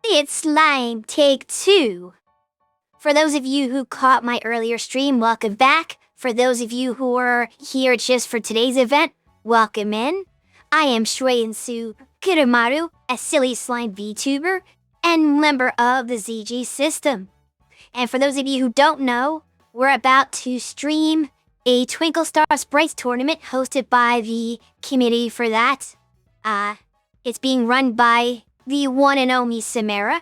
It's Slime Take 2. For those of you who caught my earlier stream, welcome back. For those of you who are here just for today's event, welcome in. I am Shueinsu Kurumaru, a silly slime VTuber and member of the ZG system. And for those of you who don't know, we're about to stream a Twinkle Star Sprites tournament hosted by the committee for that. It's being run by the one and only Samara.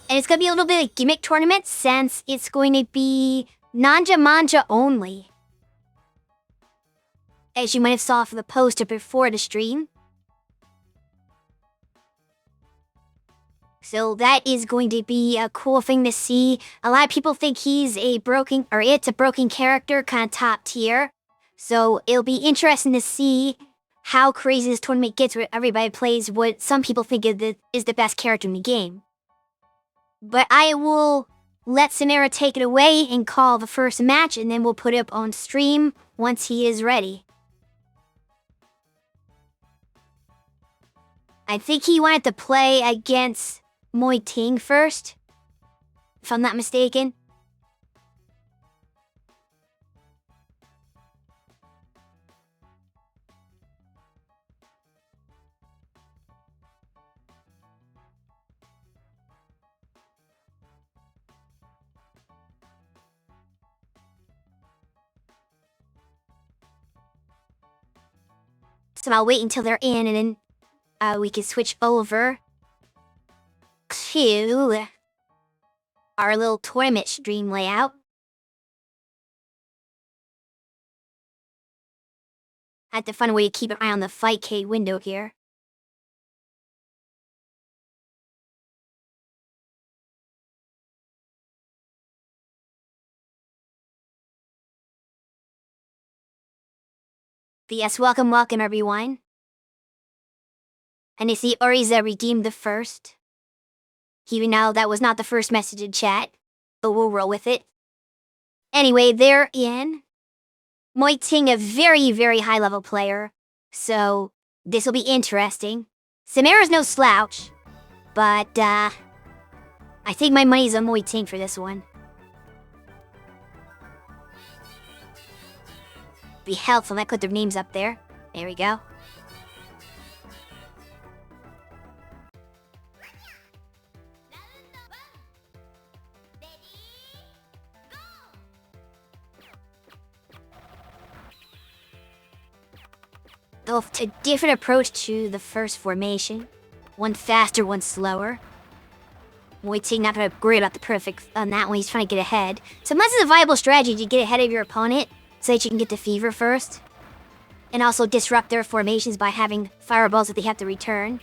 And it's going to be a little bit of a gimmick tournament since it's going to be Nanja-only. As you might have saw from the poster before the stream. So that is going to be a cool thing to see. A lot of people think it's a broken character, kind of top tier. So it'll be interesting to see how crazy this tournament gets where everybody plays what some people think is the best character in the game. But I will let Samara take it away and call the first match, and then we'll put it up on stream once he is ready. I think he wanted to play against Ting first, if I'm not mistaken. So I'll wait until they're in, and then we can switch over to our little tournament stream layout. I have to find a way to keep an eye on the Fightcade window here. But yes, welcome everyone. And you see Oriza redeemed the first. Even now that was not the first message in chat, but we'll roll with it. Anyway, they're in. Ting, a very, very high level player. So this will be interesting. Samara's no slouch, but I think my money's on Ting for this one. Be helpful if I put their names up there. There we go. A different approach to the first formation. One faster, one slower. Ting not gonna worry about the perfect on that one, he's trying to get ahead. Sometimes it's a viable strategy to get ahead of your opponent so that you can get the fever first. And also disrupt their formations by having fireballs that they have to return.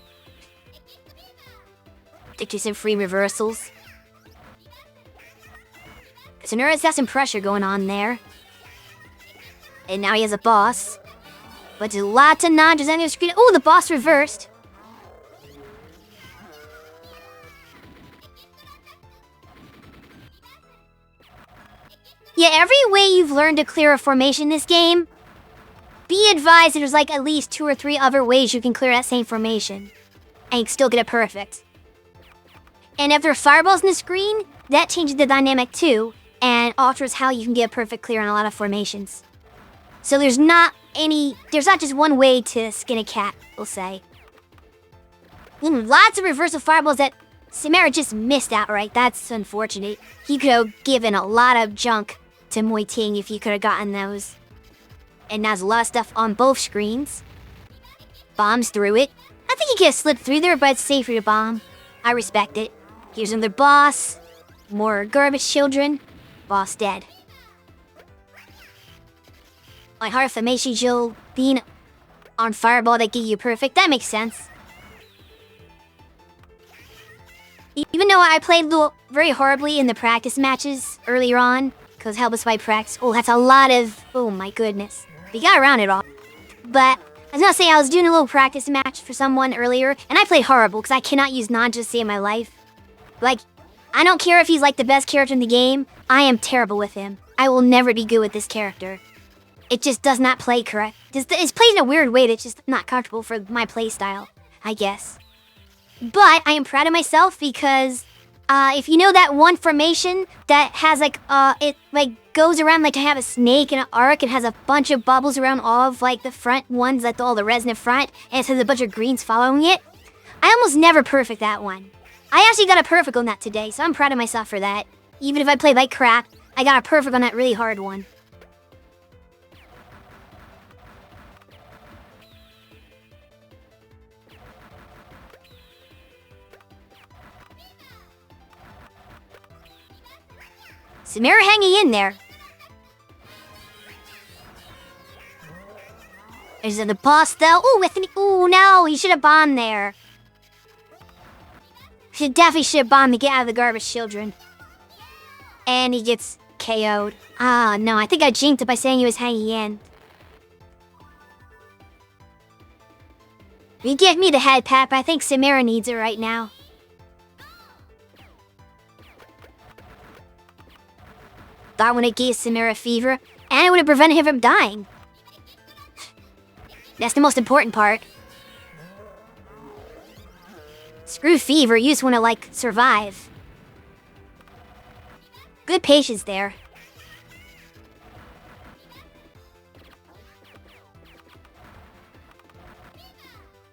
Stick to some free reversals. So Nura's got some pressure going on there. And now he has a boss. But there's lots of Nanjas on the screen. Oh, the boss reversed. Yeah, every way you've learned to clear a formation in this game, be advised that there's like at least 2 or 3 other ways you can clear that same formation. And you can still get it perfect. And if there are fireballs in the screen, that changes the dynamic too, and alters how you can get a perfect clear on a lot of formations. So there's not just one way to skin a cat, we'll say. Lots of reversal fireballs that Samara just missed outright. That's unfortunate. He could have given a lot of junk to Ting if you could have gotten those. And now there's a lot of stuff on both screens. Bombs through it. I think he could have slipped through there, but it's safer to bomb. I respect it. Here's another boss. More garbage children. Boss dead. My heart formation you'll being on fireball that give you perfect. That makes sense. Even though I played very horribly in the practice matches earlier on, because help us by practice. Oh, that's a lot of... Oh my goodness. We got around it all. But I was gonna say I was doing a little practice match for someone earlier, and I played horrible because I cannot use Nanja to save my life. Like, I don't care if he's like the best character in the game. I am terrible with him. I will never be good with this character. It just does not play correct. It's played in a weird way that's just not comfortable for my play style, I guess. But I am proud of myself because if you know that one formation that has like it like goes around like to have a snake and an arc and has a bunch of bubbles around all of like the front ones, like all the resin in front, and it has a bunch of greens following it. I almost never perfect that one. I actually got a perfect on that today, so I'm proud of myself for that. Even if I played like crap, I got a perfect on that really hard one. Samira hanging in there. Is it the boss though? Ooh, no, he should have bombed there. Definitely should have bombed to get out of the garbage children. And he gets KO'd. Ah, no, I think I jinxed it by saying he was hanging in. You give me the head pat, but I think Samira needs it right now. Thought when it gave Samira fever, and it would have prevented him from dying. That's the most important part. Screw fever, you just want to, like, survive. Good patience there.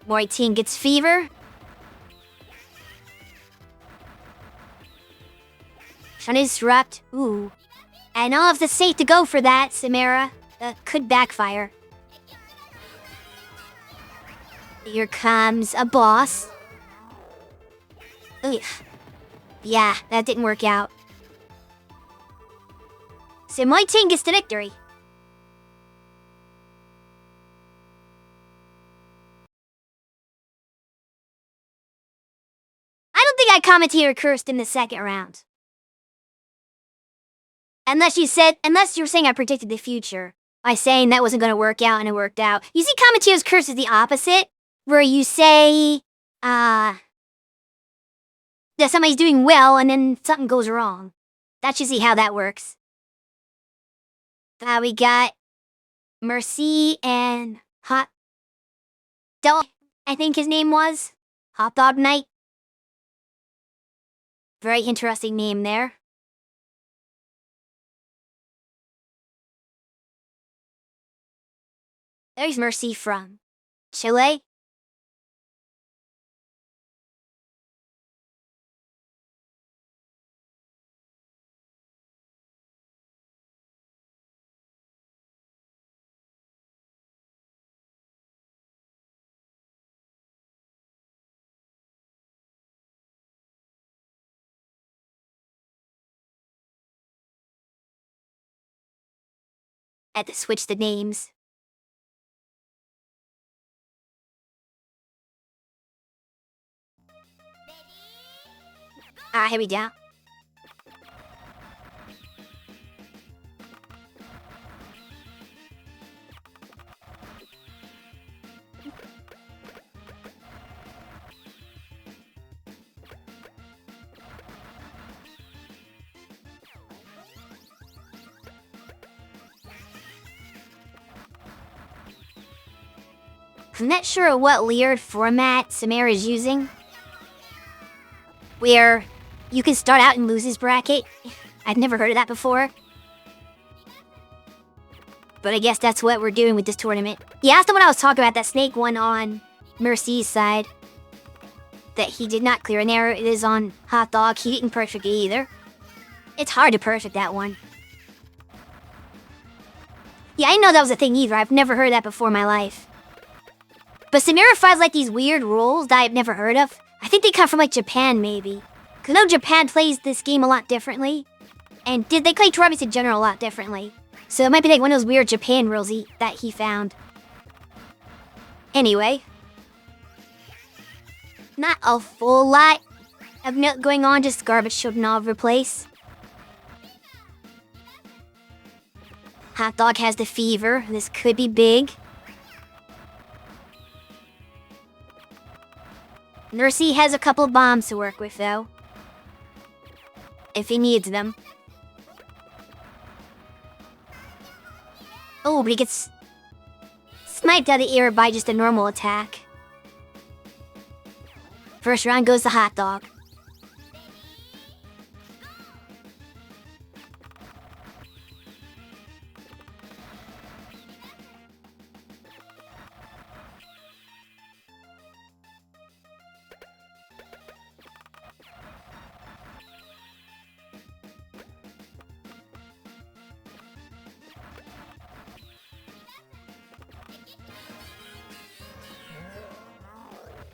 Mori team gets fever. Trying to disrupt. Ooh. And all of the safe to go for that, Samira. Could backfire. Here comes a boss. Ugh. Yeah, that didn't work out. So my team gets the victory. I don't think I commentator cursed in the second round. Unless you're saying I predicted the future. By saying that wasn't going to work out and it worked out. You see commentator's curse is the opposite. Where you say, that somebody's doing well and then something goes wrong. That's usually how that works. We got Mercy and Hot Dog, I think his name was. Hot Dog Knight. Very interesting name there. There's Mercy from Chile. Had to switch the names. Here we go. I'm not sure what weird format Samira is using. Where you can start out in losers bracket. I've never heard of that before. But I guess that's what we're doing with this tournament. Yeah, that's the one I was talking about, that snake one on Mercy's side. That he did not clear, and there it is on Hot Dog. He didn't perfect it either. It's hard to perfect that one. Yeah, I didn't know that was a thing either. I've never heard that before in my life. But Samira fights like these weird rules that I've never heard of. I think they come from like Japan, maybe. Cause I know Japan plays this game a lot differently. And they play tournaments in general a lot differently. So it might be like one of those weird Japan rules that he found. Anyway. Not a full lot of note going on, just garbage children all over the place. Hot Dog has the fever. This could be big. Mercy has a couple of bombs to work with, though. If he needs them. Oh, but he gets sniped out of the air by just a normal attack. First round goes the hot dog.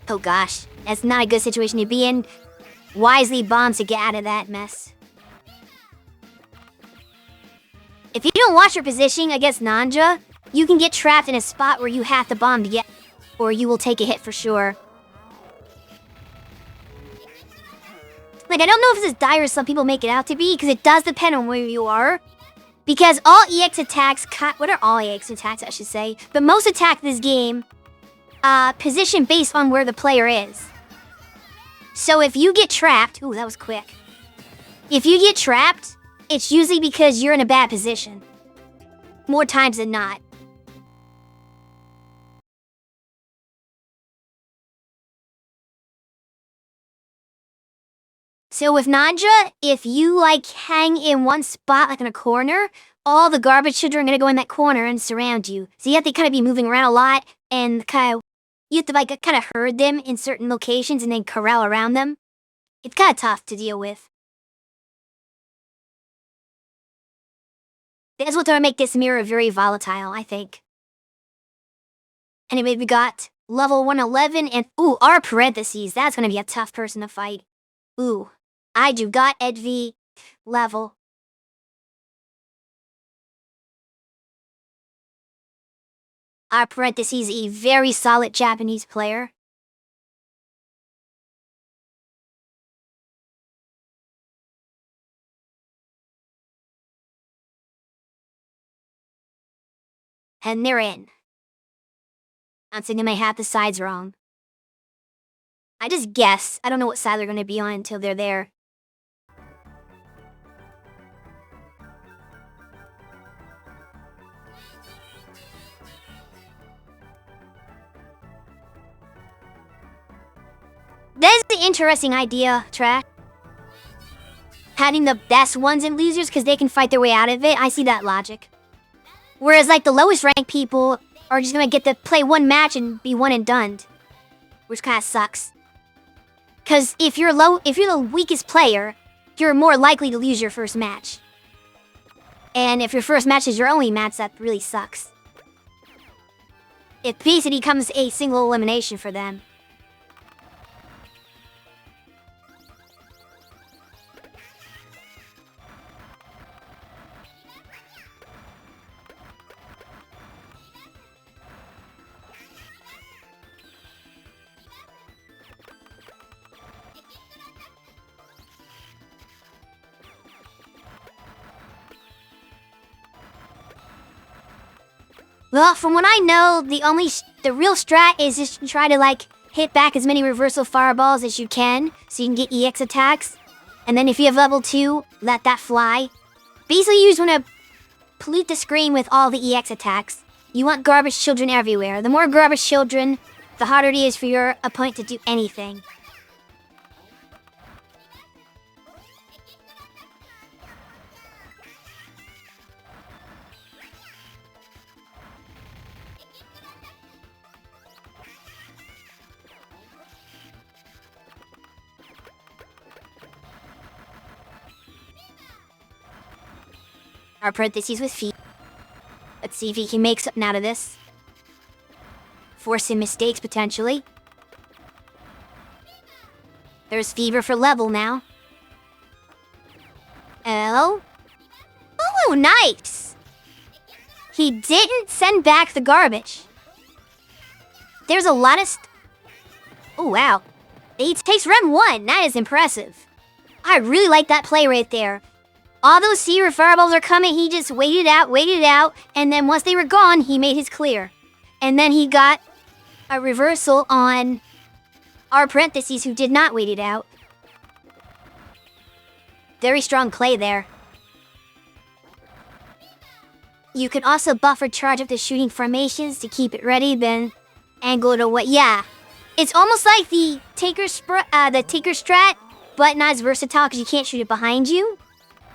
Oh gosh, that's not a good situation to be in. Wisely bombs to get out of that mess. If you don't watch your positioning against Nanja, you can get trapped in a spot where you have to bomb to get, or you will take a hit for sure. Like, I don't know if it's as dire as some people make it out to be, because it does depend on where you are. Because all EX attacks, what are all EX attacks, I should say? But most attacks in this game, position based on where the player is. So if you get trapped, ooh, that was quick. If you get trapped, it's usually because you're in a bad position. More times than not. So with Nanja, if you like hang in one spot, like in a corner, all the garbage children are gonna go in that corner and surround you. So you have to kind of be moving around a lot and you have to like kind of herd them in certain locations and then corral around them. It's kind of tough to deal with. That's what's gonna make this mirror very volatile, I think. Anyway, we got level 111 and ooh, our parentheses. That's gonna be a tough person to fight. Ooh, I do got Edv level. Our parentheses, a very solid Japanese player. And they're in. I'm thinking they have the sides wrong. I just guess. I don't know what side they're going to be on until they're there. That's the interesting idea, Trash. Having the best ones and losers because they can fight their way out of it. I see that logic. Whereas like the lowest ranked people are just gonna get to play one match and be one and done. Which kinda sucks. Cause if you're the weakest player, you're more likely to lose your first match. And if your first match is your only match, that really sucks. It basically becomes a single elimination for them. Well, from what I know, the real strat is just to try to like hit back as many reversal fireballs as you can, so you can get EX attacks. And then if you have level 2, let that fly. Basically, you just want to pollute the screen with all the EX attacks. You want garbage children everywhere. The more garbage children, the harder it is for your opponent to do anything. Our parentheses with feet. Let's see if he can make something out of this. Forcing mistakes, potentially. There's Fever for level now. Oh? Oh, nice! He didn't send back the garbage. There's a lot of oh, wow. He takes Rem 1. That is impressive. I really like that play right there. All those Fever fireballs are coming, he just waited out, and then once they were gone, he made his clear. And then he got a reversal on our parentheses who did not wait it out. Very strong play there. You can also buffer charge up the shooting formations to keep it ready, then angle it away. Yeah, It's almost like the Taker strat, but not as versatile because you can't shoot it behind you.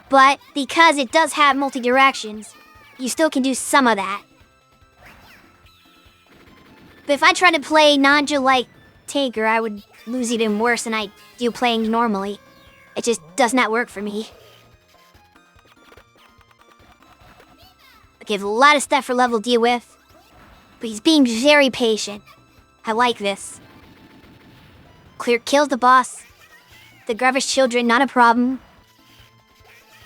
But because it does have multi-directions, you still can do some of that. But if I try to play Nanja like Taker, I would lose even worse than I do playing normally. It just does not work for me. Okay, there's a lot of stuff for level to deal with, but he's being very patient. I like this. Clear kills the boss. The garbage children, not a problem.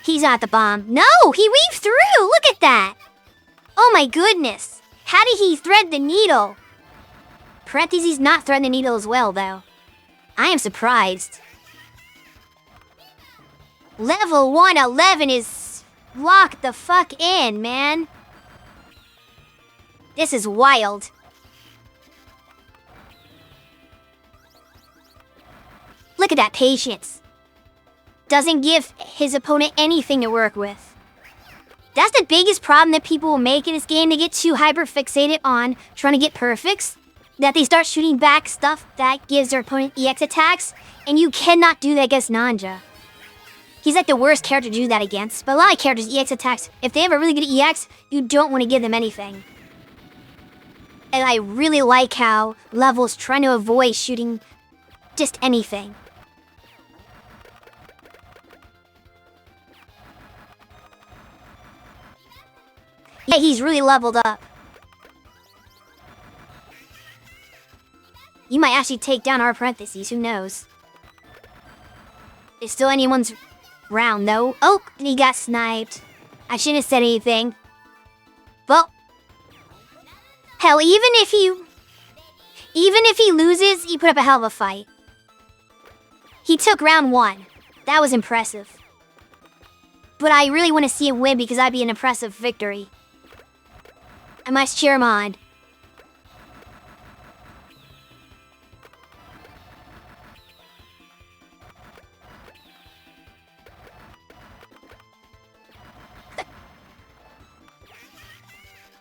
He's not the bomb. No, he weaved through. Look at that. Oh my goodness. How did he thread the needle? Parentheses not thread the needle as well, though. I am surprised. Level 111 is locked the fuck in, man. This is wild. Look at that patience. Doesn't give his opponent anything to work with. That's the biggest problem that people will make in this game. They get too hyper-fixated on trying to get perfects, that they start shooting back stuff that gives their opponent EX attacks, and you cannot do that against Nanja. He's like the worst character to do that against, but a lot of characters, EX attacks, if they have a really good EX, you don't want to give them anything. And I really like how Level's trying to avoid shooting just anything. Yeah, he's really leveled up. You might actually take down our parentheses, who knows? It's still anyone's round, though. Oh, and he got sniped. I shouldn't have said anything. Well, hell, even if he loses, he put up a hell of a fight. He took round 1. That was impressive. But I really want to see him win because that'd be an impressive victory. I must cheer him on.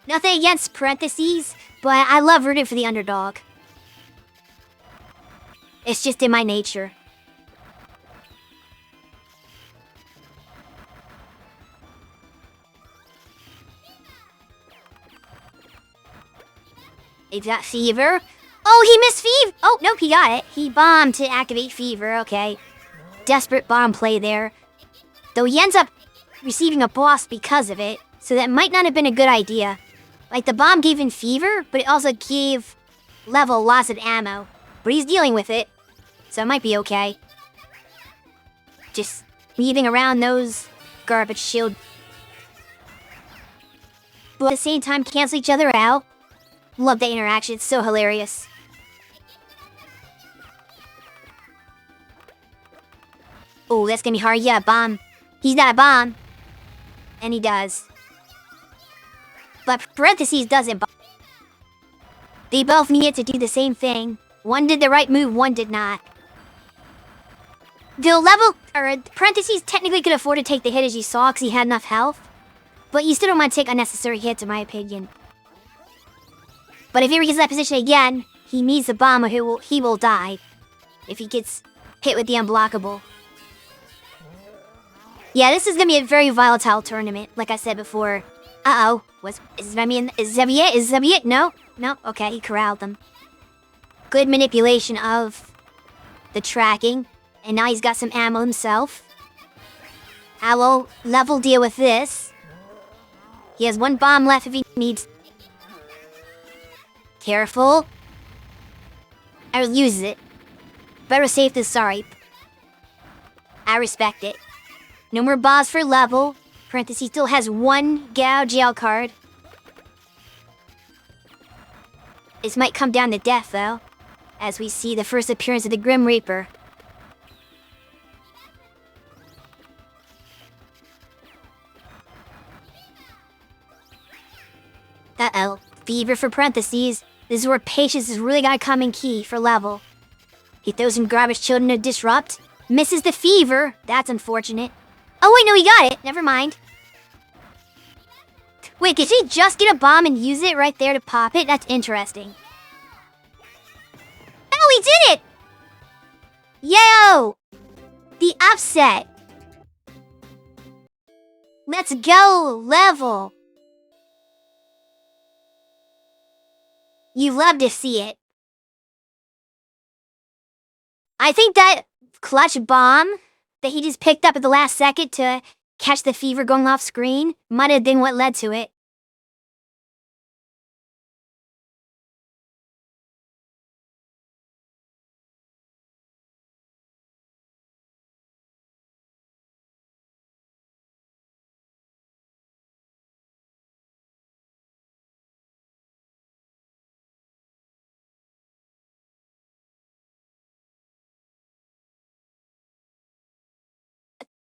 Nothing against parentheses, but I love rooting for the underdog. It's just in my nature. He's got fever. Oh, he missed fever. Oh, nope, he got it. He bombed to activate fever, okay. Desperate bomb play there. Though he ends up receiving a boss because of it, so that might not have been a good idea. Like, the bomb gave him fever, but it also gave Level lots of ammo. But he's dealing with it, so it might be okay. Just weaving around those garbage shield. But at the same time, cancel each other out. Love the interaction, it's so hilarious. Oh, that's gonna be hard. Yeah, bomb. He's got a bomb. And he does. But parentheses doesn't bomb. They both needed to do the same thing. One did the right move, one did not. The level, or parentheses technically could afford to take the hit as you saw because he had enough health. But you still don't want to take unnecessary hits in my opinion. But if he ever gets in that position again, he needs the bomb or he will die. If he gets hit with the unblockable. Yeah, this is going to be a very volatile tournament, like I said before. Uh-oh. Is Zebby it? No? No? Okay, he corralled them. Good manipulation of the tracking. And now he's got some ammo himself. How will Level deal with this? He has one bomb left if he needs. Careful. I will use it. Better safe than sorry. I respect it. No more boss for Level. Parentheses still has one jail card. This might come down to death, though, as we see the first appearance of the Grim Reaper. Uh-oh. Fever for parentheses. This is where patience is really gonna come in key for Level. He throws in garbage children to disrupt. Misses the fever. That's unfortunate. Oh wait, no, he got it. Never mind. Wait, did he just get a bomb and use it right there to pop it? That's interesting. Oh, he did it! Yo! The upset. Let's go, level. You love to see it. I think that clutch bomb that he just picked up at the last second to catch the fever going off screen might have been what led to it.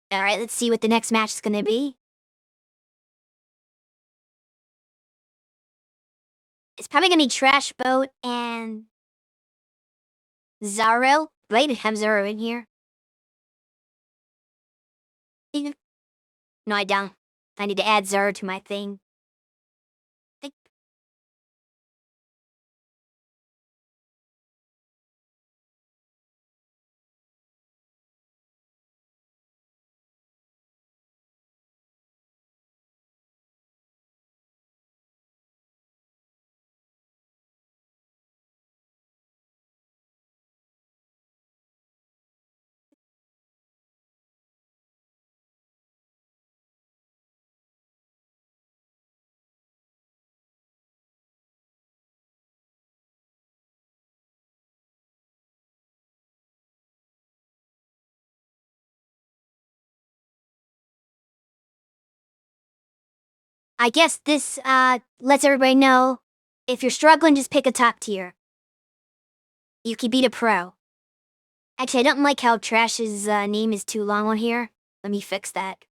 Alright, let's see what the next match is gonna be. It's probably gonna be Trash Boat and Zaro. Wait, I have Zaro in here. No, I don't. I need to add Zaro to my thing. I guess this lets everybody know if you're struggling, just pick a top tier. You can beat a pro. Actually, I don't like how Trash's name is too long on here. Let me fix that.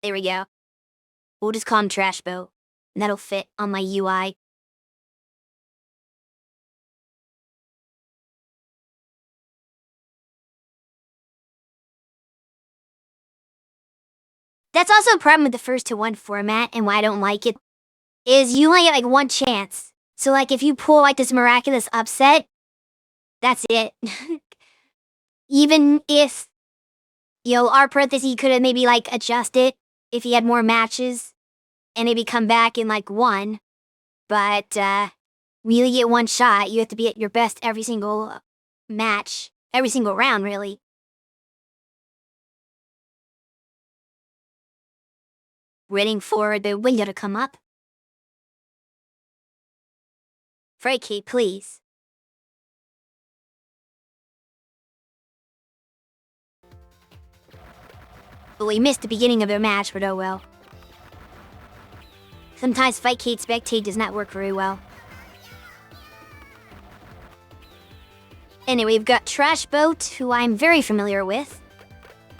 There we go. We'll just call him Trash Boat, and that'll fit on my UI. That's also a problem with the first to one format, and why I don't like it, is you only get like one chance. So like if you pull like this miraculous upset, that's it. Even if, our parenthesis could have maybe like adjusted if he had more matches and maybe come back in like one. But we only get one shot. You have to be at your best every single match, every single round, really. Waiting for the window to come up. Frankie, please. But we missed the beginning of their match, but oh well. Sometimes Fightcade Spectate does not work very well. Anyway, we've got Trash Boat, who I'm very familiar with,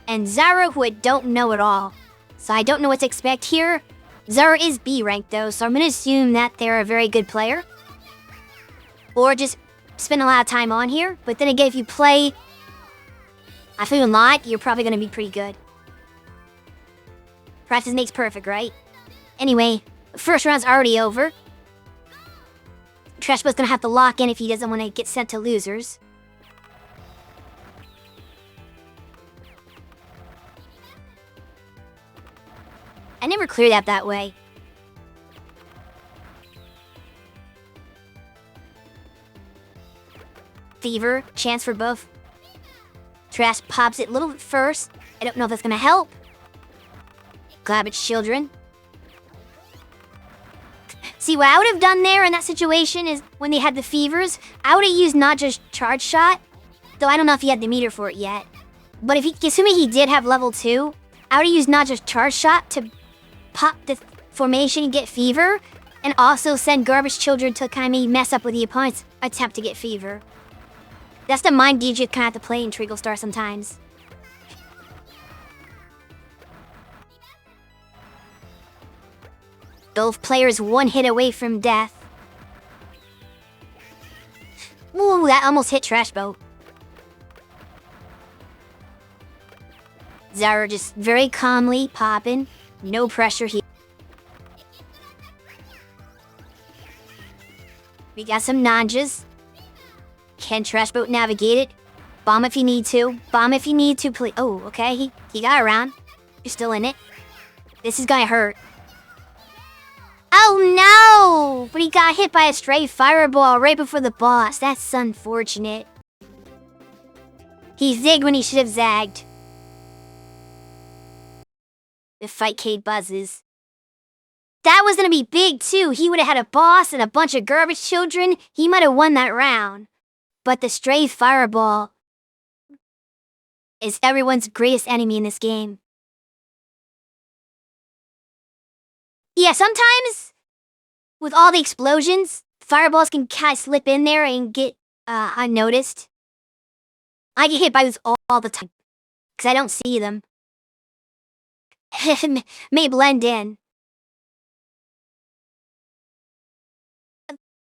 and Zara, who I don't know at all. So I don't know what to expect here. Zara is B ranked though, so I'm gonna assume that they're a very good player. Or just spend a lot of time on here. But then again, if you play I feel a lot, you're probably gonna be pretty good. Practice makes perfect, right? Anyway, first round's already over. Trashboat's gonna have to lock in if he doesn't want to get sent to losers. I never cleared that way. Fever, chance for both. Trash pops it a little bit first. I don't know if that's gonna help. Garbage children. See, what I would have done there in that situation is when they had the fevers, I would have used not just charge shot, though I don't know if he had the meter for it yet. But if he, assuming he did have level 2, I would have used not just charge shot to pop the formation and get fever, and also send garbage children to kind of mess up with the opponent's attempt to get fever. That's the mind games you kind of have to play in Twinkle Star sometimes. Both players one hit away from death. Ooh, that almost hit Trash Boat. Zara just very calmly popping. No pressure here. We got some Nanjas. Can Trash Boat navigate it? Bomb if you need to. Bomb if you need to, please. Oh, okay. He got around. You're still in it. This is gonna hurt. Oh no! But he got hit by a stray fireball right before the boss. That's unfortunate. He zigged when he should have zagged. The Fightcade buzzes. That was gonna be big too. He would have had a boss and a bunch of garbage children. He might have won that round. But the stray fireball is everyone's greatest enemy in this game. Yeah, sometimes with all the explosions, fireballs can kind of slip in there and get unnoticed. I get hit by those all the time because I don't see them. May blend in.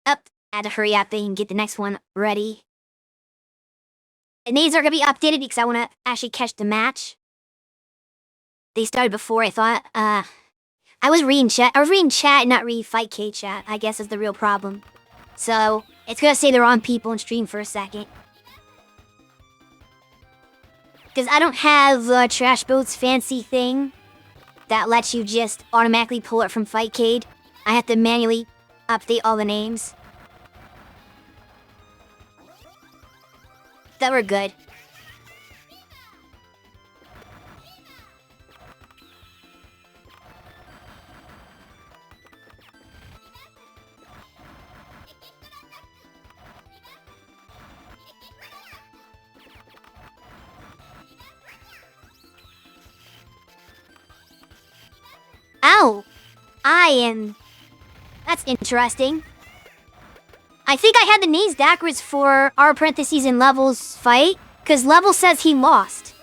Up, I had to hurry up and get the next one ready. And these are gonna be updated because I want to actually catch the match. They started before I thought. I was reading chat. I was reading chat, not reading Fightcade chat. I guess is the real problem. So it's gonna say the wrong people in stream for a second. Because I don't have Trash Boat's fancy thing that lets you just automatically pull it from Fightcade. I have to manually update all the names. That were good. Ow! That's interesting. I think I had the names backwards for our parentheses in Level's fight, because Level says he lost.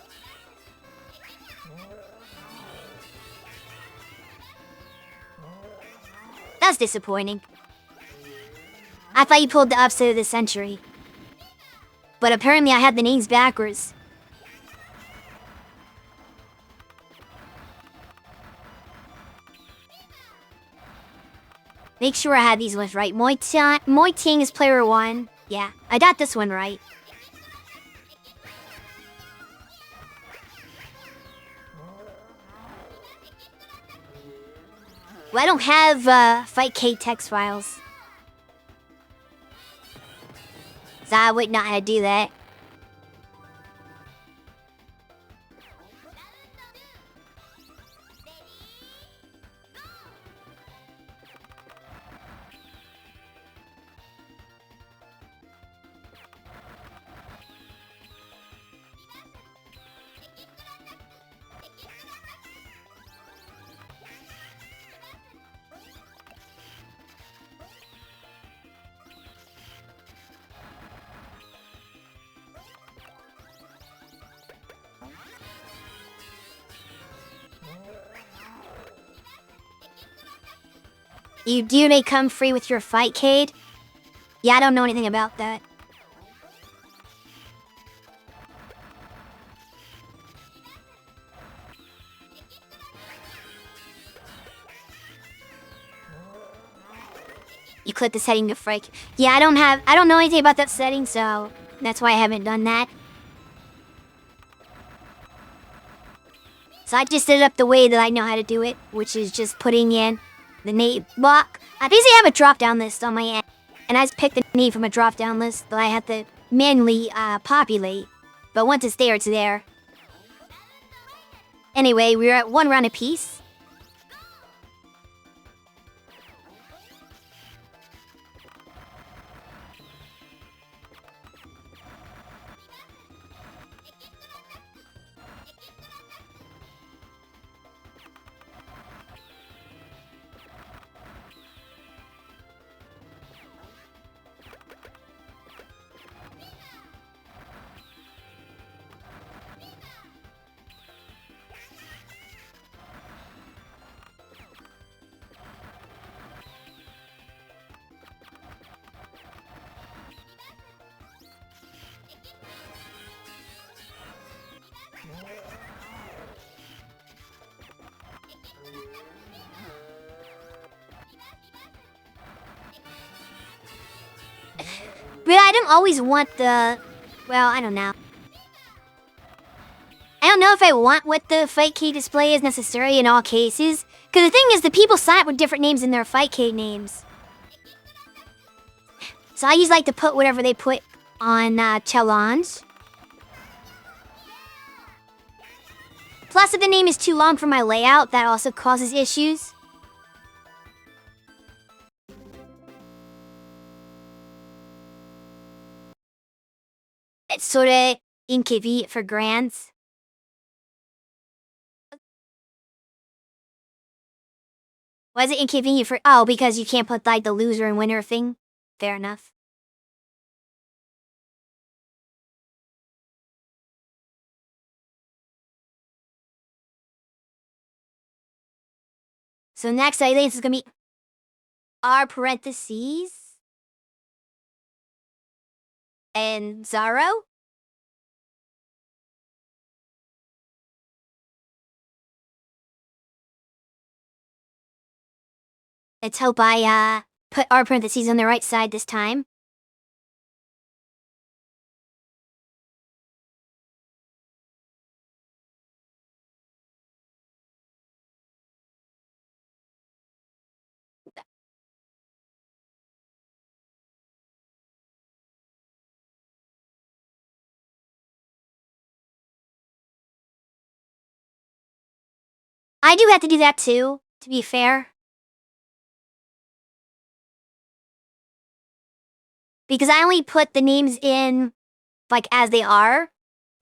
That's disappointing. I thought you pulled the upset of the century. But apparently I had the names backwards. Make sure I had these ones right. Moi Ting is player 1. Yeah, I got this one right. Well, I don't have Fightcade text files. So I wouldn't know how to do that. You may come free with your Fightcade? Yeah, I don't know anything about that. You click the setting to Frick. Yeah, I don't know anything about that setting, so that's why I haven't done that. So I just did it up the way that I know how to do it, which is just putting in the name block. I basically have a drop-down list on my end, and I just pick the name from a drop-down list that I have to manually populate. But once it's there, it's there. Anyway, we're at 1 round apiece. always want the... Well, I don't know. I don't know if I want what the fight key display is necessarily in all cases. Because the thing is, the people sign up with different names in their fight key names. So I usually like to put whatever they put on challenge. Plus, if the name is too long for my layout, that also causes issues. It's sort of inconvenient for grants. Why is it inconvenient for... Oh, because you can't put, like, the loser and winner thing? Fair enough. So next, I think this is gonna be... R parentheses... and Zaro? Let's hope I, put R parentheses on the right side this time. I do have to do that too, to be fair. Because I only put the names in, like, as they are.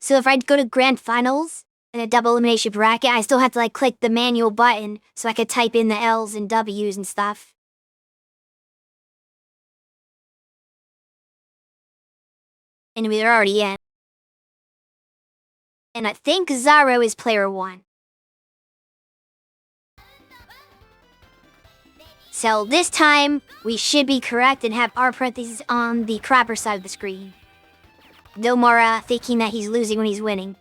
So if I go to Grand Finals in a double elimination bracket, I still have to, like, click the manual button so I could type in the L's and W's and stuff. Anyway, they're already in. And I think Zaro is player 1. So this time, we should be correct and have R parentheses on the crapper side of the screen. No more thinking that he's losing when he's winning.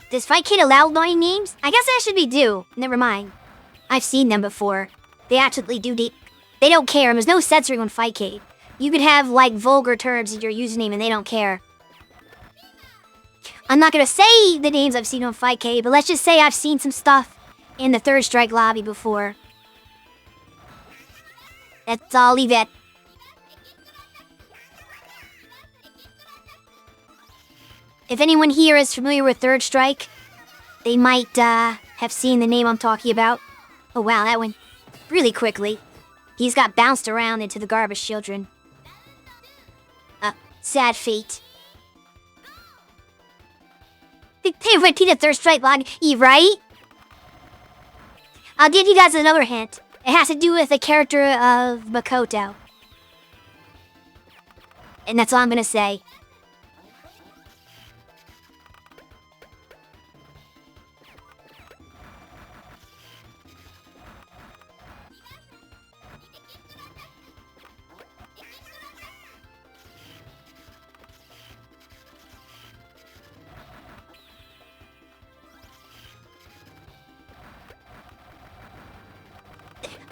Does Fight Kid allow annoying names? I guess that should be due. Never mind. I've seen them before. They actually do they don't care, and there's no censoring on Fight Kid. You could have, like, vulgar terms in your username and they don't care. I'm not gonna say the names I've seen on Fight Kid, but let's just say I've seen some stuff in the Third Strike lobby before. That's all, leave it. If anyone here is familiar with Third Strike, they might have seen the name I'm talking about. Oh wow, that went really quickly. He's got bounced around into the garbage children. Sad fate. They went to the Third Strike log, right? I'll give you guys another hint. It has to do with the character of Makoto. And that's all I'm gonna say.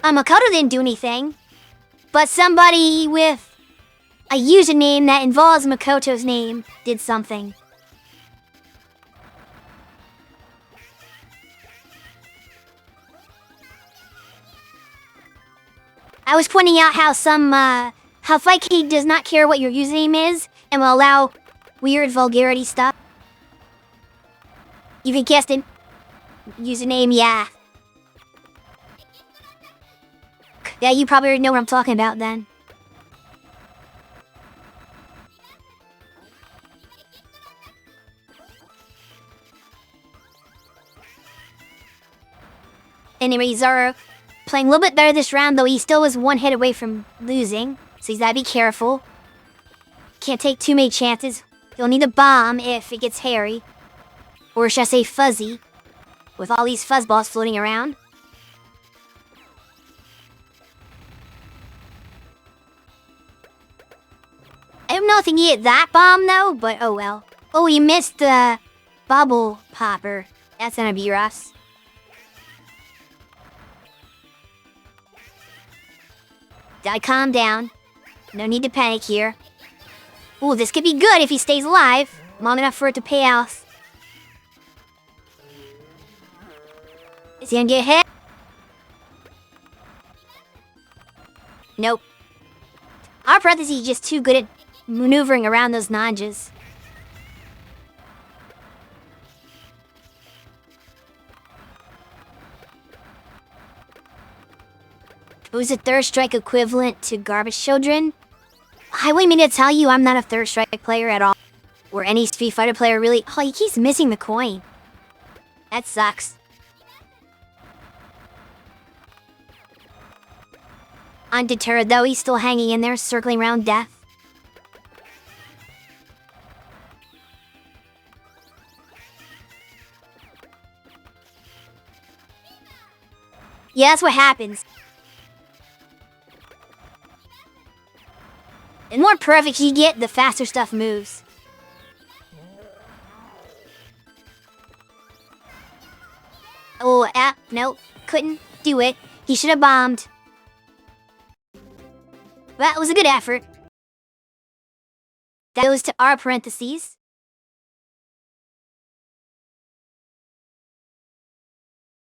Makoto didn't do anything, but somebody with a username that involves Makoto's name did something. I was pointing out how how Fight Kid does not care what your username is and will allow weird vulgarity stuff. You've guessed it. Username, yeah. Yeah, you probably already know what I'm talking about then. Anyway, Zaro playing a little bit better this round, though he still was one hit away from losing. So he's gotta be careful. Can't take too many chances. He'll need a bomb if it gets hairy. Or should I say fuzzy. With all these fuzzballs floating around. I don't know if he needed that bomb, though, but oh well. Oh, you missed the bubble popper. That's gonna be rough. Calm down. No need to panic here. Ooh, this could be good if he stays alive. Long enough for it to pay off. Is he gonna get hit? Nope. Our parentheses is just too good at maneuvering around those Nanjas. Who's a third strike equivalent to garbage children? I wouldn't mean to tell you I'm not a third strike player at all. Or any Street Fighter player really. Oh, he keeps missing the coin. That sucks. Undeterred though, he's still hanging in there, circling around death. Yeah, that's what happens. The more perfect you get, the faster stuff moves. Oh, nope, couldn't do it. He should have bombed. That was a good effort. That goes to our parentheses.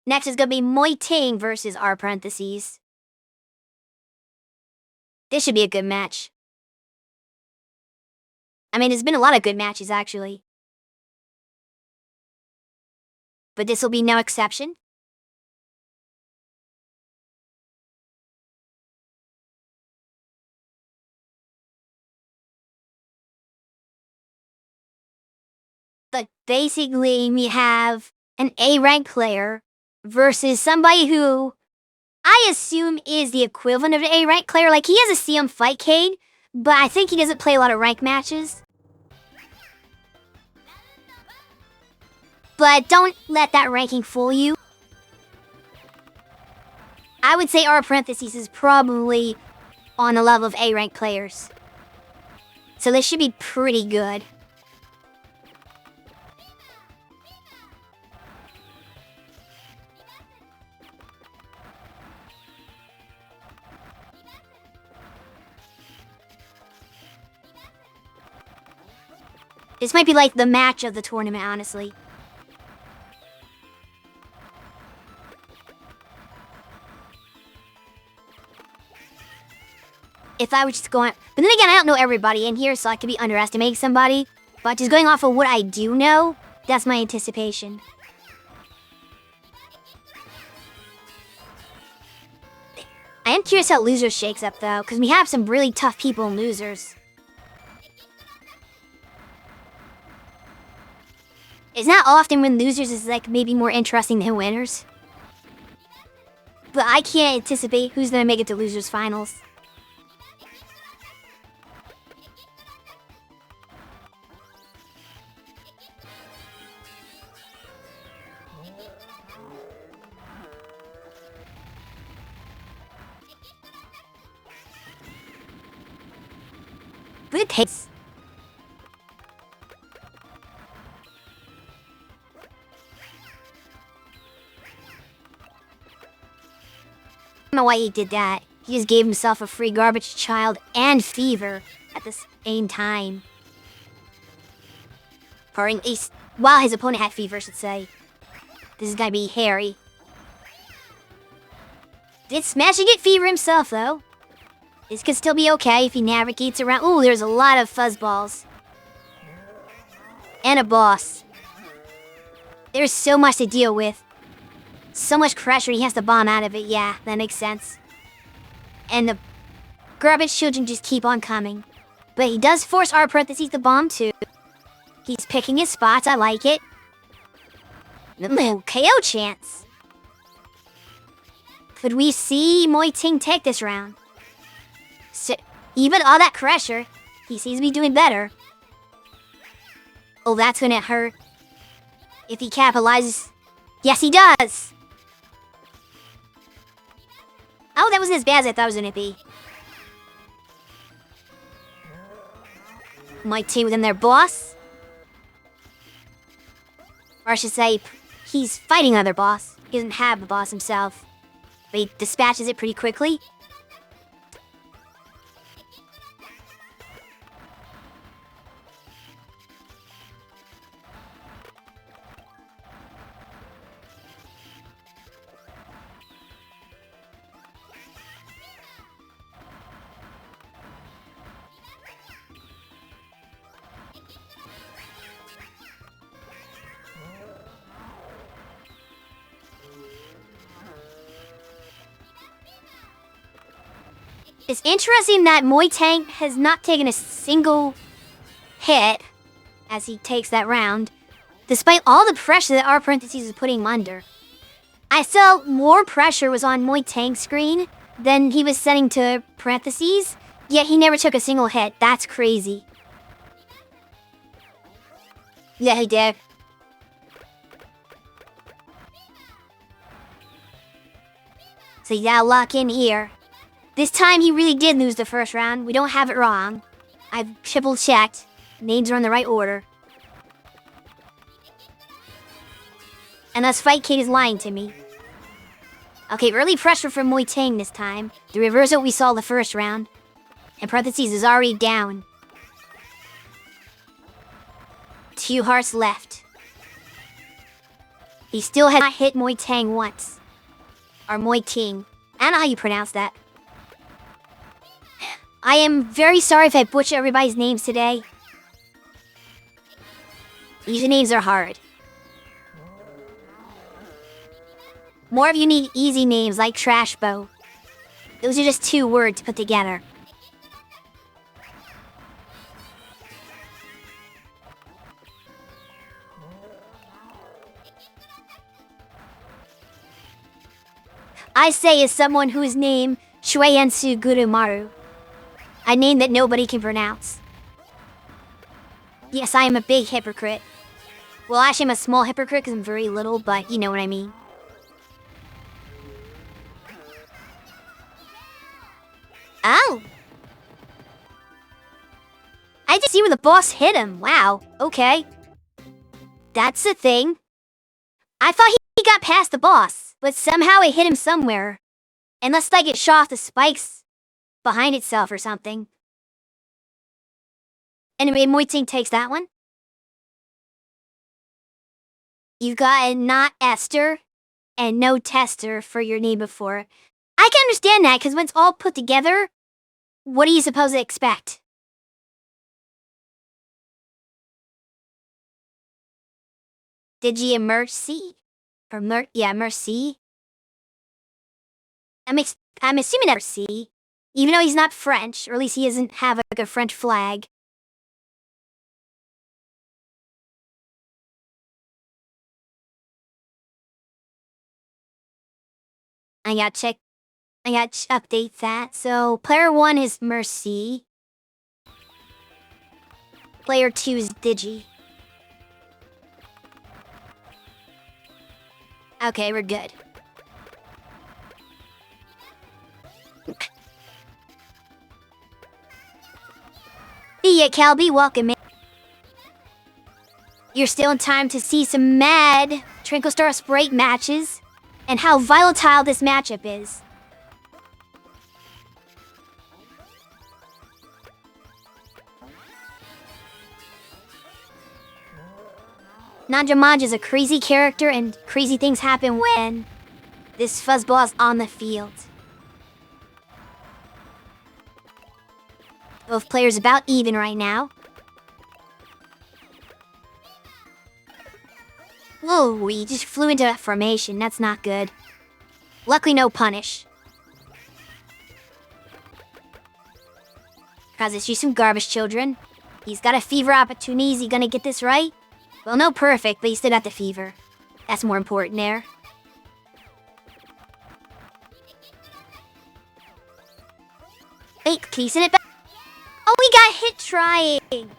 Next is gonna be Moi Ting versus our parentheses. This should be a good match. I mean, there's been a lot of good matches, actually. But this will be no exception. But basically, we have an A-rank player versus somebody who I assume is the equivalent of an A-rank player. Like, he has a CM Fightcade, but I think he doesn't play a lot of rank matches. But don't let that ranking fool you. I would say our parentheses is probably on the level of A-rank players. So this should be pretty good. This might be like the match of the tournament, honestly. If I were just going... But then again, I don't know everybody in here, so I could be underestimating somebody. But just going off of what I do know, that's my anticipation. I am curious how losers shakes up, though, because we have some really tough people in losers. It's not often when losers is, like, maybe more interesting than winners. But I can't anticipate who's gonna make it to losers finals. But it takes... I don't know why he did that. He just gave himself a free garbage child and fever at the same time. Or at least, while his opponent had fever, I should say. This is gonna be hairy. Did Smashing get fever himself, though? This could still be okay if he navigates around. Ooh, there's a lot of fuzzballs. And a boss. There's so much to deal with. So much pressure, he has to bomb out of it. Yeah, that makes sense. And the garbage children just keep on coming. But he does force our parentheses to bomb too. He's picking his spots, I like it. KO chance. Could we see Moi Ting take this round? So, even all that pressure, he seems to be doing better. Oh, that's gonna hurt. If he capitalizes... Yes, he does! Oh, that wasn't as bad as I thought it was gonna be. Moi Ting within their boss. Or I should say, he's fighting another boss. He doesn't have a boss himself. But he dispatches it pretty quickly. It's interesting that Moitang has not taken a single hit as he takes that round, despite all the pressure that R parentheses is putting him under. I felt more pressure was on Moitang's screen than he was setting to parentheses, yet he never took a single hit. That's crazy. Yeah, he did. So you gotta lock in here. This time he really did lose the first round. We don't have it wrong. I've triple checked. Names are in the right order. Unless Fight Kid is lying to me. Okay, early pressure from Moitang this time. The reverse of what we saw the first round. And parentheses is already down. 2 hearts left. He still has not hit Moitang once. Or Moiting. I don't know how you pronounce that. I am very sorry if I butcher everybody's names today. These names are hard. More of you need easy names like Trash Bow. Those are just 2 words put together. I say as someone whose name Shueyensu Gurumaru. A name that nobody can pronounce. Yes, I am a big hypocrite. Well, actually, I'm a small hypocrite because I'm very little, but you know what I mean. Oh! I didn't see where the boss hit him. Wow, okay. That's the thing. I thought he got past the boss, but somehow it hit him somewhere. Unless like it shot off the spikes behind itself or something. Anyway, Moiting takes that one. You got a not Esther and no Tester for your name before. I can understand that, because when it's all put together, what are you supposed to expect? Digi Mercy? Or Mercy? I'm assuming that's Mercy. Even though he's not French, or at least he doesn't have like a French flag. I gotta update that. So, player 1 is Mercy. Player 2 is Digi. Okay, we're good. Yeah, Calby, welcome in. You're still in time to see some mad Twinkle Star Sprite matches and how volatile this matchup is. Nanja-only is a crazy character and crazy things happen when this fuzzball is on the field. Both players about even right now. Whoa, we just flew into that formation. That's not good. Luckily, no punish. Causes you some garbage, children. He's got a fever opportunity. Is he gonna get this right? Well, no perfect, but he still got the fever. That's more important there. Wait, can you send it back? Oh, we got hit trying!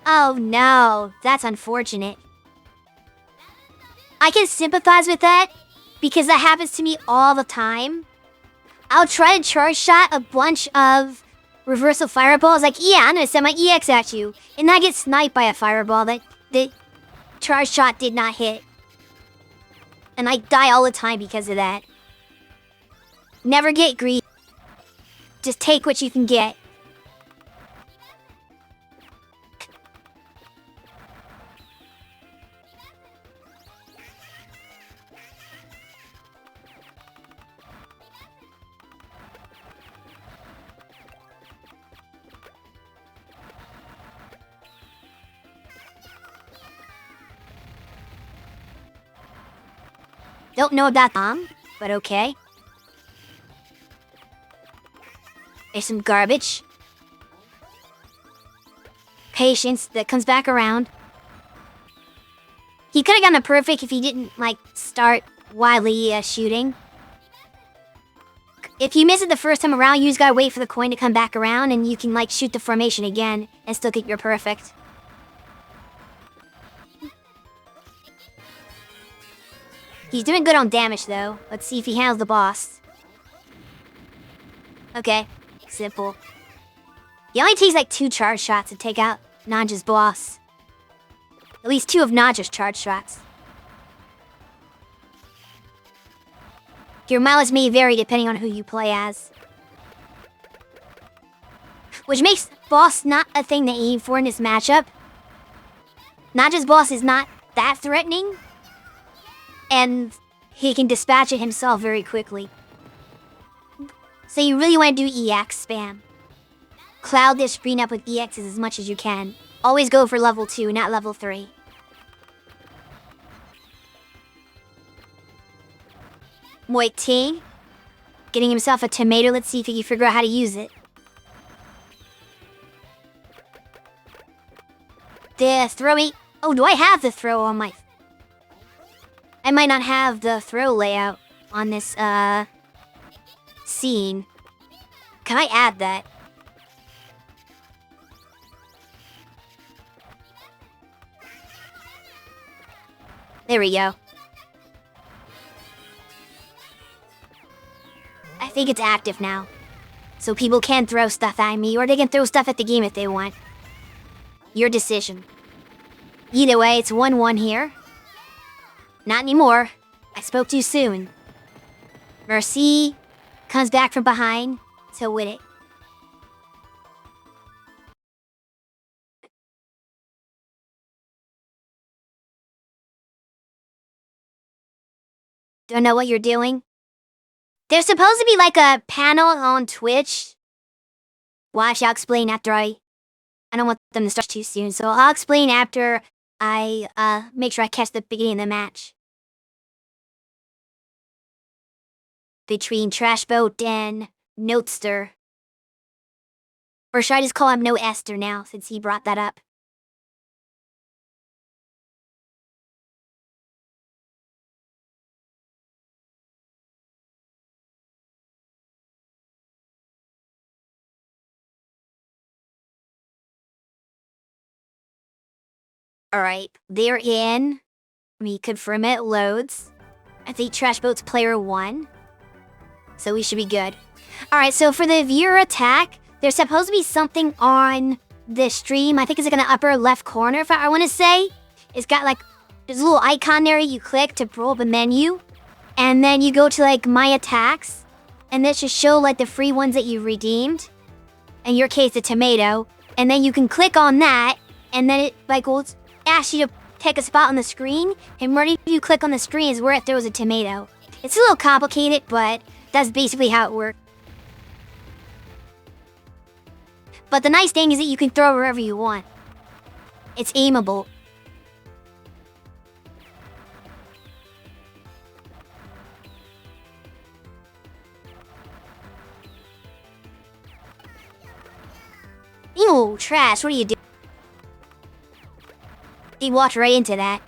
Oh no, that's unfortunate. I can sympathize with that, because that happens to me all the time. I'll try to charge shot a bunch of reversal fireballs, like, yeah, I'm gonna send my EX at you. And I get sniped by a fireball that the charge shot did not hit. And I die all the time because of that. Never get greedy. Just take what you can get. Don't know about but okay. There's some garbage. Patience that comes back around. He could have gotten a perfect if he didn't, like, start wildly shooting. If you miss it the first time around, you just gotta wait for the coin to come back around, and you can, like, shoot the formation again and still get your perfect. He's doing good on damage, though. Let's see if he handles the boss. Okay, simple. He only takes like 2 charge shots to take out Nanja's boss. At least 2 of Nanja's charge shots. Your mileage may vary depending on who you play as. Which makes boss not a thing to aim for in this matchup. Nanja's boss is not that threatening. And he can dispatch it himself very quickly. So you really want to do EX spam. Cloud this screen up with EXs as much as you can. Always go for level 2, not level 3. Moiting. Getting himself a tomato. Let's see if he can figure out how to use it. The throwing. Oh, do I have the throw on my... I might not have the throw layout on this, scene. Can I add that? There we go. I think it's active now. So people can throw stuff at me, or they can throw stuff at the game if they want. Your decision. Either way, it's 1-1 here. Not anymore. I spoke too soon. Mercy comes back from behind to win it. Don't know what you're doing? There's supposed to be like a panel on Twitch. Well, actually, I'll explain after I don't want them to start too soon, so I'll explain after I make sure I catch the beginning of the match. Between Trash Boat and Notester. Or should I just call him No Esther now, since he brought that up? Alright, they're in. Let me confirm it loads. I think Trash Boat's player 1. So we should be good. Alright, so for the viewer attack, there's supposed to be something on the stream. I think it's like in the upper left corner, if I want to say. It's got like, there's a little icon there you click to pull up a menu. And then you go to like My Attacks. And that should show like the free ones that you redeemed. In your case, a tomato. And then you can click on that. And then it like will ask you to take a spot on the screen. And where you click on the screen is where it throws a tomato. It's a little complicated, but that's basically how it works. But the nice thing is that you can throw wherever you want. It's aimable. Ew, trash, what are you doing? He walked right into that.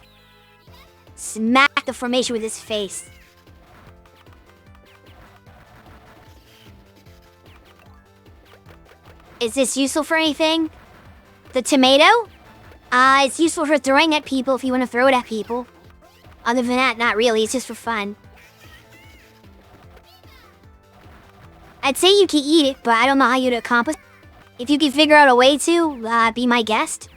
Smack the formation with his face. Is this useful for anything? The tomato? It's useful for throwing at people if you want to throw it at people. Other than that, not really. It's just for fun. I'd say you can eat it, but I don't know how you'd accomplish it. If you can figure out a way to, be my guest.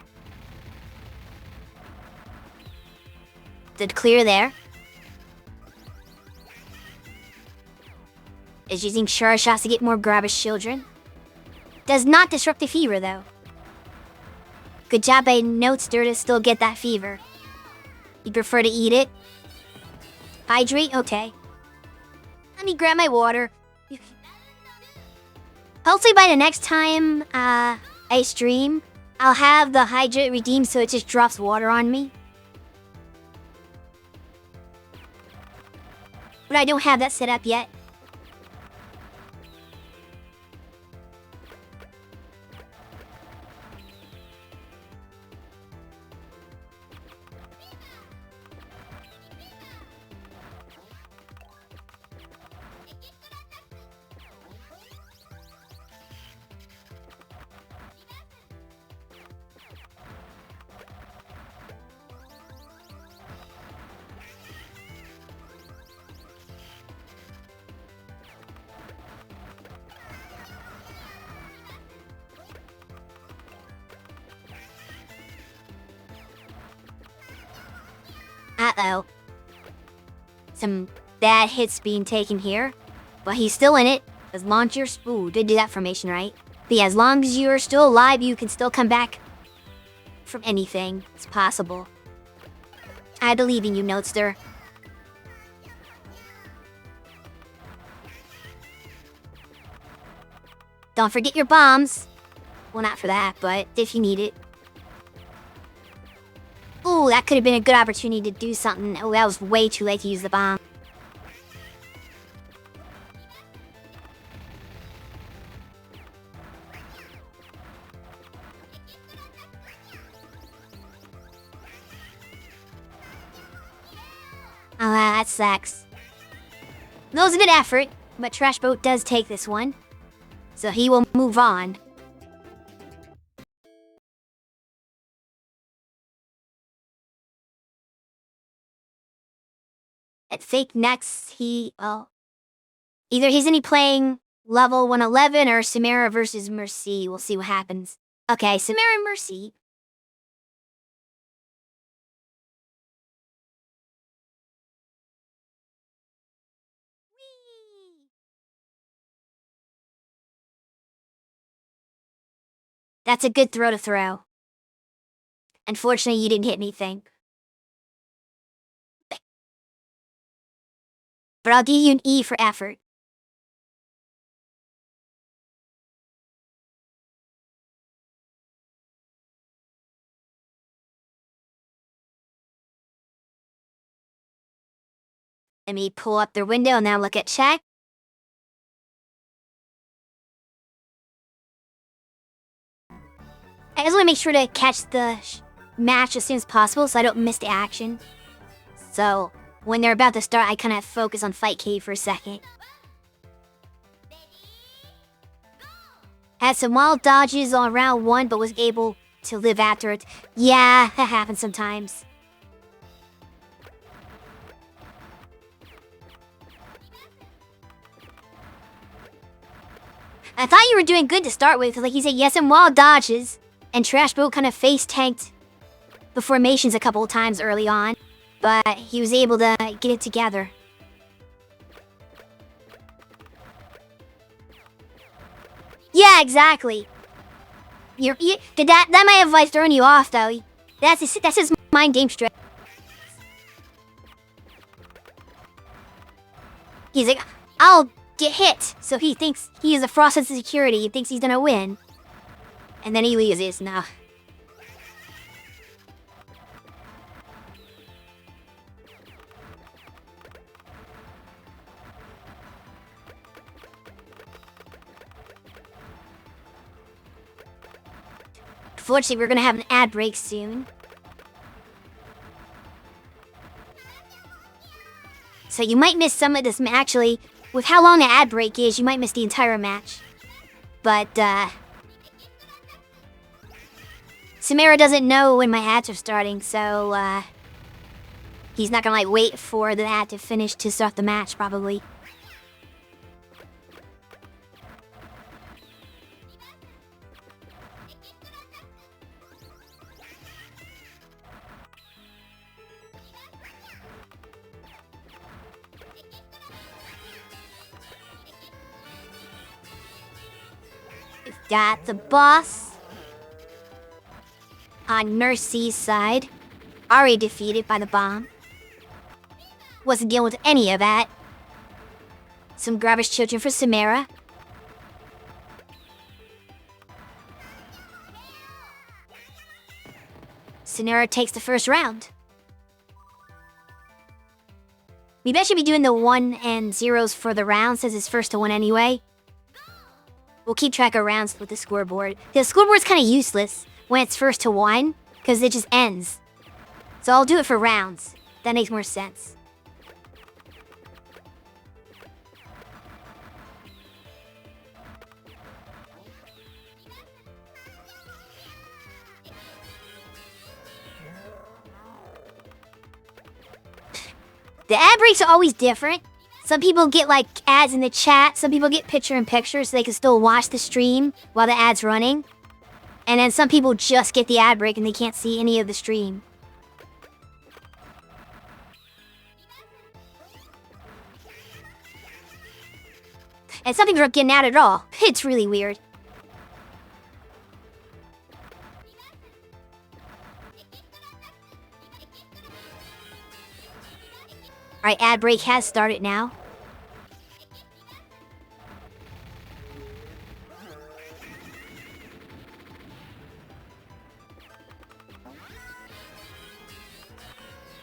Did clear there. is using sure shots to get more grabbish children. Does not disrupt the fever, though. Good job by Notester to still get that fever. You prefer to eat it? Hydrate? Okay. Let me grab my water. Hopefully by the next time I stream, I'll have the hydrate redeemed so it just drops water on me. But I don't have that set up yet. Uh-oh. Some bad hits being taken here. But he's still in it. As long as you're... Ooh, did do that formation, right? But yeah, as long as you're still alive, you can still come back from anything. It's possible. I believe in you, Notester. Don't forget your bombs. Well, not for that, but if you need it. Ooh, that could have been a good opportunity to do something. Oh, that was way too late to use the bomb. Oh, that sucks. That was a good effort, but Trash Boat does take this one. So he will move on. At Fake next, well... Either he's gonna be playing level 111 or Samara versus Mercy. We'll see what happens. Okay, Samara and Mercy. Whee! That's a good throw to throw. Unfortunately, you didn't hit anything. But I'll give you an E for effort. Let me pull up their window and now look at chat. I just want to make sure to catch the match as soon as possible so I don't miss the action. So, when they're about to start, I kind of focus on Fight Cave for a second. Had some wild dodges on round 1, but was able to live after it. Yeah, that happens sometimes. I thought you were doing good to start with. Like you said, yes, some wild dodges. And Trash Boat kind of face-tanked the formations a couple of times early on. But he was able to get it together. Yeah, exactly. That might have like thrown you off though. That's his mind game strat. He's like, I'll get hit. So he thinks he is a frosted security. He thinks he's gonna win. And then he loses now. Unfortunately, we're gonna have an ad break soon. So you might miss some of this. Actually, with how long the ad break is, you might miss the entire match. But, Samara doesn't know when my ads are starting, so, he's not gonna, like, wait for the ad to finish to start the match, probably. Got the boss on Mercy's side. Already defeated by the bomb. Wasn't dealing with any of that. Some garbage children for Samara. Samara takes the first round. We bet should be doing the 1 and 0s for the round since it's first to 1 anyway. We'll keep track of rounds with the scoreboard. The scoreboard's kind of useless when it's first to 1 because it just ends. So I'll do it for rounds. That makes more sense. The ad breaks are always different. Some people get like ads in the chat. Some people get picture-in-picture so they can still watch the stream while the ad's running. And then some people just get the ad break and they can't see any of the stream. And some people aren't getting ad at all. It's really weird. Alright, ad break has started now.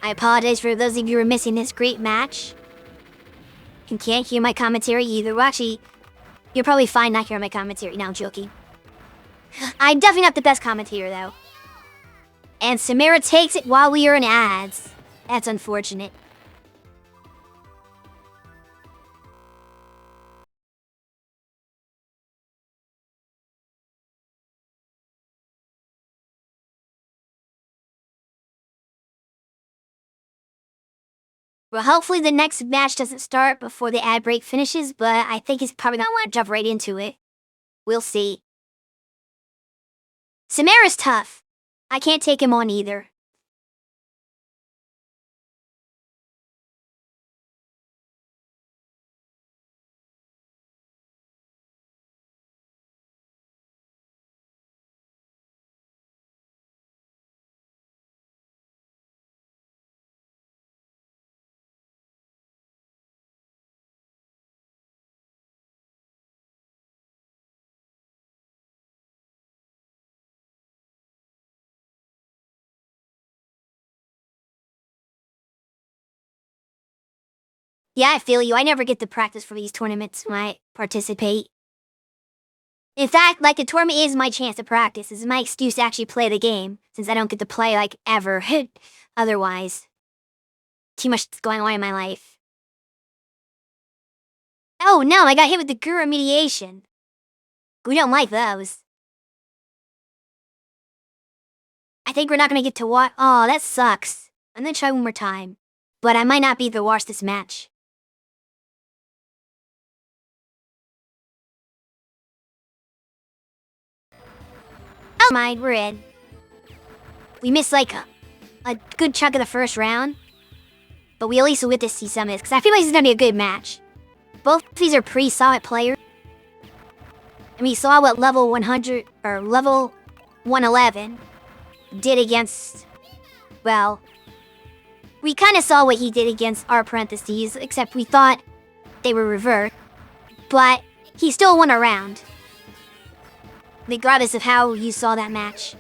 I apologize for those of you who are missing this great match. And can't hear my commentary either. Well, actually, you're probably fine not hearing my commentary. No, I'm joking. I'm definitely not the best commentator, though. And Samara takes it while we are in ads. That's unfortunate. Well, hopefully the next match doesn't start before the ad break finishes, but I think he's probably gonna want to jump right into it. We'll see. Samara's tough. I can't take him on either. Yeah, I feel you. I never get to practice for these tournaments when I participate. In fact, like, the tournament is my chance to practice. This is my excuse to actually play the game, since I don't get to play, like, ever. Otherwise. Too much is going on in my life. Oh no, I got hit with the Guru mediation. We don't like those. I think we're not gonna get to watch. Oh, that sucks. I'm gonna try one more time. But I might not be able to watch this match. Oh, mind, we're in. We missed like a good chunk of the first round. But we at least will get to see some of this, because I feel like this is gonna be a good match. Both of these are pretty solid players. And we saw what level 100, or level 111 did against, well, we kind of saw what he did against our parentheses, except we thought they were reversed. But he still won a round, regardless of how you saw that match.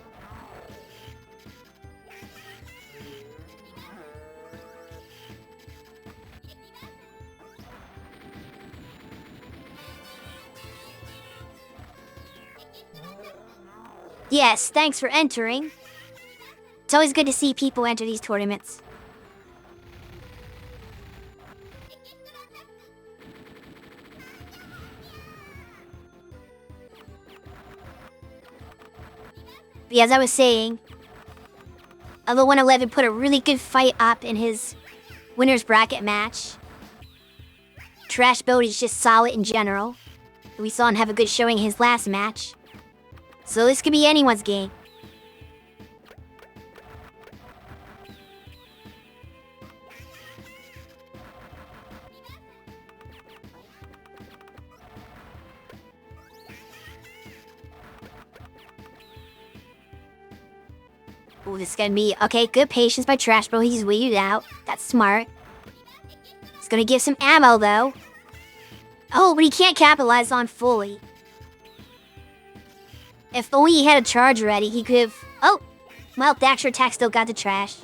Yes, thanks for entering. It's always good to see people enter these tournaments. But as I was saying, although 111 put a really good fight up in his winner's bracket match, Trash Boat is just solid in general. We saw him have a good showing in his last match. So this could be anyone's game. Ooh, this is gonna be... Okay, good patience by Trash Bro. He's weeded out. That's smart. He's gonna give some ammo, though. Oh, but he can't capitalize on fully. If only he had a charge ready, he could have... Oh! Well, the extra attack still got the trash.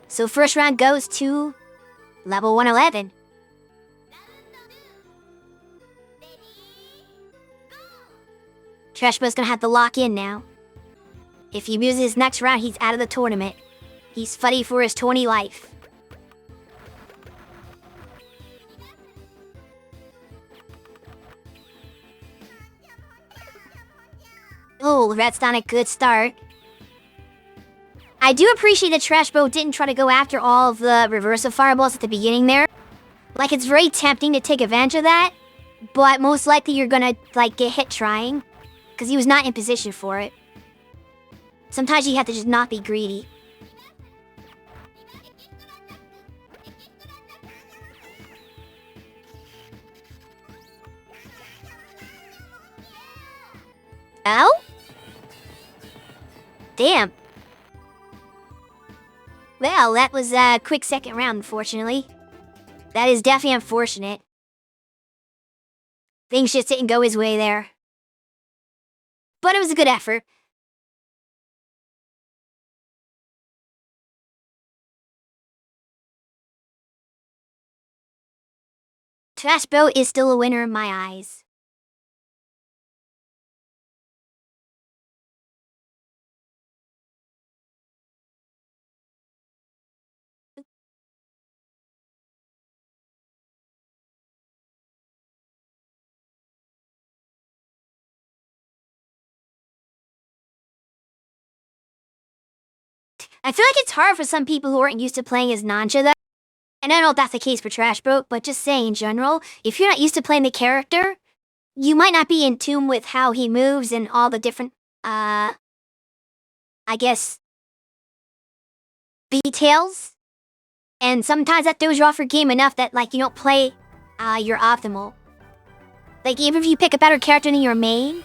So first round goes to... level 111. Trash Bro's gonna have to lock in now. If he loses his next round, he's out of the tournament. He's fighting for his 20 life. Oh, that's not a good start. I do appreciate that Trash Bro didn't try to go after all of the reversal fireballs at the beginning there. Like, it's very tempting to take advantage of that, but most likely you're gonna, like, get hit trying, because he was not in position for it. Sometimes you have to just not be greedy. Oh? Damn. Well, that was a quick second round, unfortunately. That is definitely unfortunate. Things just didn't go his way there. But it was a good effort. Trash Bro is still a winner in my eyes. I feel like it's hard for some people who aren't used to playing as Nanja, though. And I don't know if that's the case for Trash Bro, but just saying in general, if you're not used to playing the character, you might not be in tune with how he moves and all the different, I guess, details. And sometimes that throws you off your game enough that, like, you don't play your optimal. Like, even if you pick a better character than your main,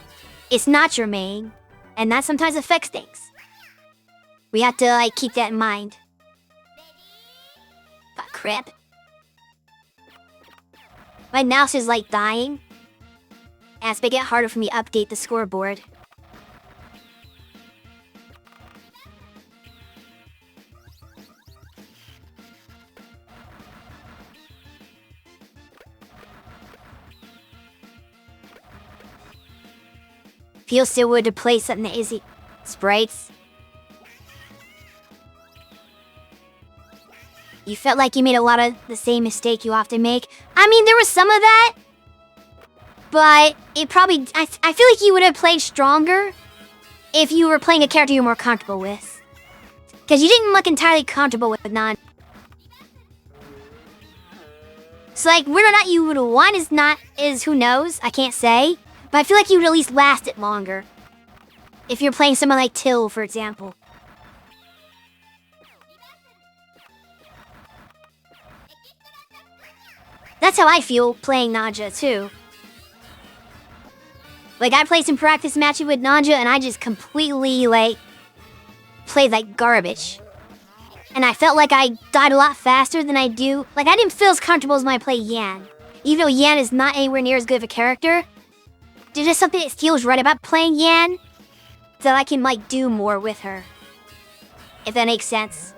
it's not your main. And that sometimes affects things. We have to, like, keep that in mind. Ah, crap. My mouse is, like, dying. As they get harder for me to update the scoreboard. Feels so good to play something that isn't Sprites. You felt like you made a lot of the same mistake you often make. I mean, there was some of that. But it probably... I feel like you would have played stronger if you were playing a character you're more comfortable with. Because you didn't look entirely comfortable with Nanja. So, like, whether or not you would have won is who knows. I can't say. But I feel like you would at least last it longer. If you're playing someone like Till, for example. That's how I feel playing Nanja, too. Like, I played some practice matches with Nanja, and I just completely, like, played like garbage. And I felt like I died a lot faster than I do. Like, I didn't feel as comfortable as when I play Yan. Even though Yan is not anywhere near as good of a character, there's just something that feels right about playing Yan that I can, like, do more with her. If that makes sense.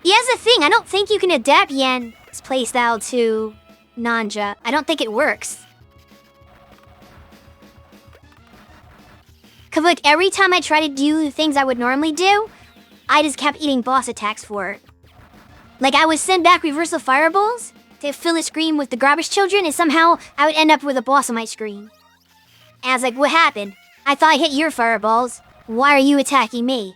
Yeah, that's the thing. I don't think you can adapt Yan's playstyle to Nanja. I don't think it works. Cause like every time I try to do the things I would normally do, I just kept eating boss attacks for it. Like I would send back reversal fireballs to fill the screen with the garbage children, and somehow I would end up with a boss on my screen. And I was like, what happened? I thought I hit your fireballs. Why are you attacking me?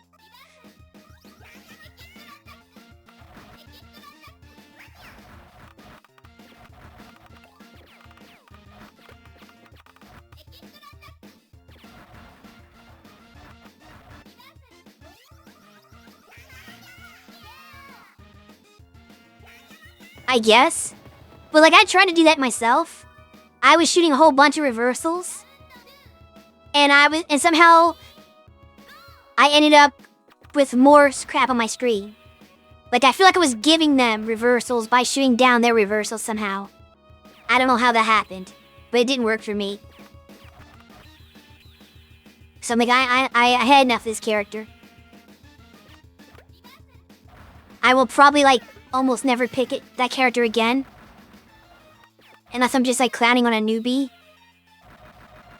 I guess. But like I tried to do that myself. I was shooting a whole bunch of reversals. And somehow I ended up with more crap on my screen. Like, I feel like I was giving them reversals by shooting down their reversals somehow. I don't know how that happened, but it didn't work for me. So I'm like, I had enough of this character. I will probably, like, almost never pick that character again. Unless I'm just, like, clowning on a newbie.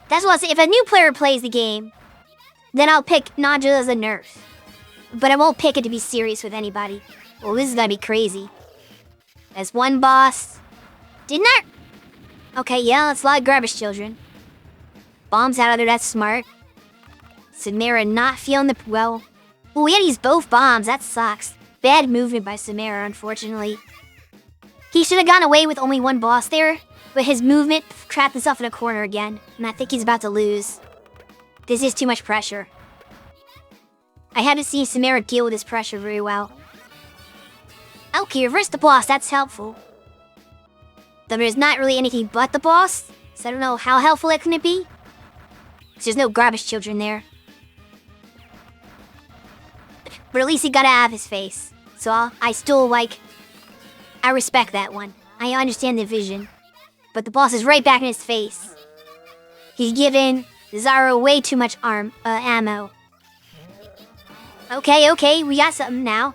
That's what I'll say. If a new player plays the game, then I'll pick Nanja as a nerf. But I won't pick it to be serious with anybody. Well, this is gonna be crazy. There's one boss. Didn't I? Okay, yeah, it's a lot of garbage children. Bombs out of there, that's smart. Samara not feeling the... Well, we had to use both bombs, that sucks. Bad movement by Samara, unfortunately. He should have gone away with only one boss there, but his movement trapped himself in a corner again, and I think he's about to lose. This is too much pressure. I haven't seen Samara deal with this pressure very well. Okay, reverse the boss, that's helpful. Though there's not really anything but the boss, so I don't know how helpful it can be. Because there's no garbage children there. But at least he got out of his face. So I still, like... I respect that one. I understand the vision. But the boss is right back in his face. He's giving Zara way too much ammo. Okay, we got something now.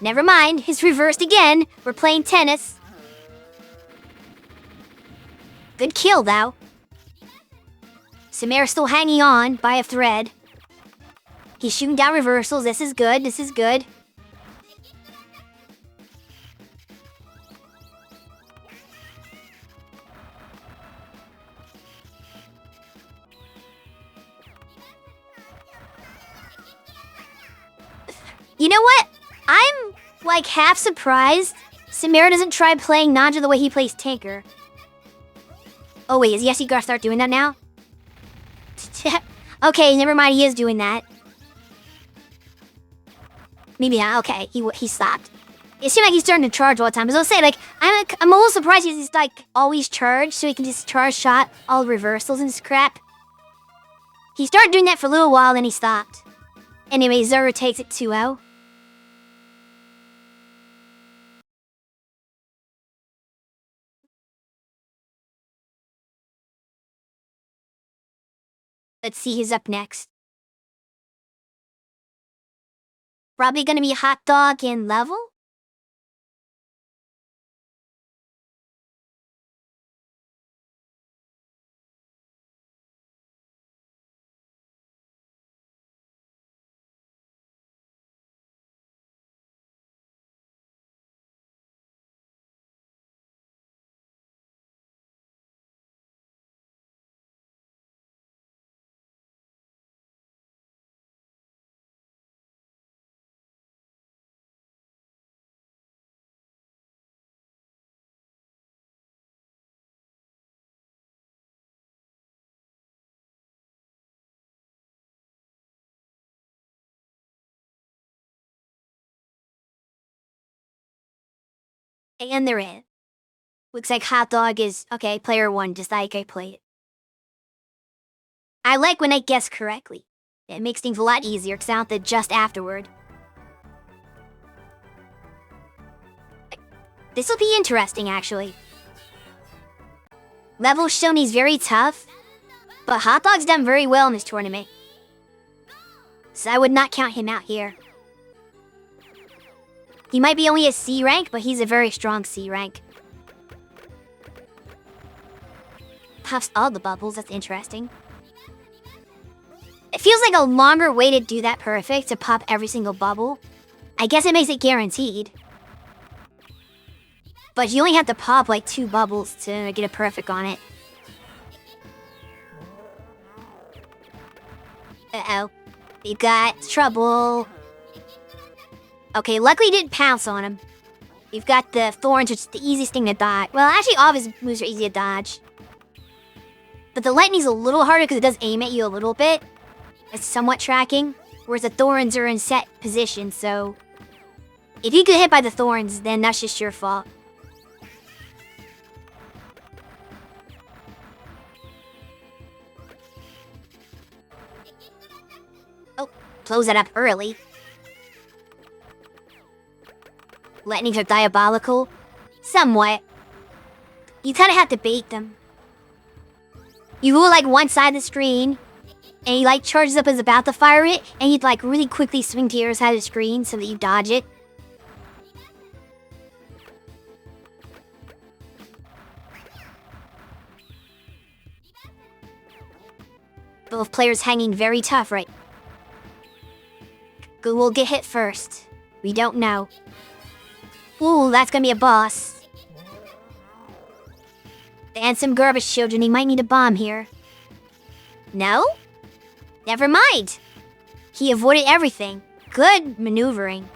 Never mind, it's reversed again. We're playing tennis. Good kill, though. Samara's still hanging on by a thread. He's shooting down reversals. This is good, this is good. You know what? I'm, like, half surprised Samara doesn't try playing Nanja the way he plays Tinker. Oh, wait, is he actually gonna start doing that now? Okay, never mind, he is doing that. Maybe not, okay, he stopped. It seemed like he's starting to charge all the time. As I'll say, like, I'm a little surprised he's, like, always charged, so he can just charge shot all reversals and this crap. He started doing that for a little while, then he stopped. Anyway, Zara takes it 2-0. Let's see who's up next. Probably gonna be Hot Dog in level? And they're in. Looks like Hot Dog is, okay, player 1, just like I play it. I like when I guess correctly. It makes things a lot easier because I don't have to adjust afterward. This will be interesting, actually. Level shown he's very tough, but Hot Dog's done very well in this tournament. So I would not count him out here. He might be only a C rank, but he's a very strong C rank. Pops all the bubbles, that's interesting. It feels like a longer way to do that perfect, to pop every single bubble. I guess it makes it guaranteed. But you only have to pop like 2 bubbles to get a perfect on it. Uh-oh. We got trouble. Okay, luckily didn't pounce on him. We've got the thorns, which is the easiest thing to dodge. Well, actually, all of his moves are easy to dodge. But the lightning's a little harder because it does aim at you a little bit. It's somewhat tracking. Whereas the thorns are in set position, so... if you get hit by the thorns, then that's just your fault. blows it up early. Lightnings are diabolical. Somewhat. You kind of have to bait them. You go like one side of the screen, and he like charges up as about to fire it, and he'd like really quickly swing to your side of the screen so that you dodge it. Both players hanging very tough, right? Who will get hit first? We don't know. Ooh, that's gonna be a boss. And some garbage children, he might need a bomb here. No? Never mind. He avoided everything. Good maneuvering.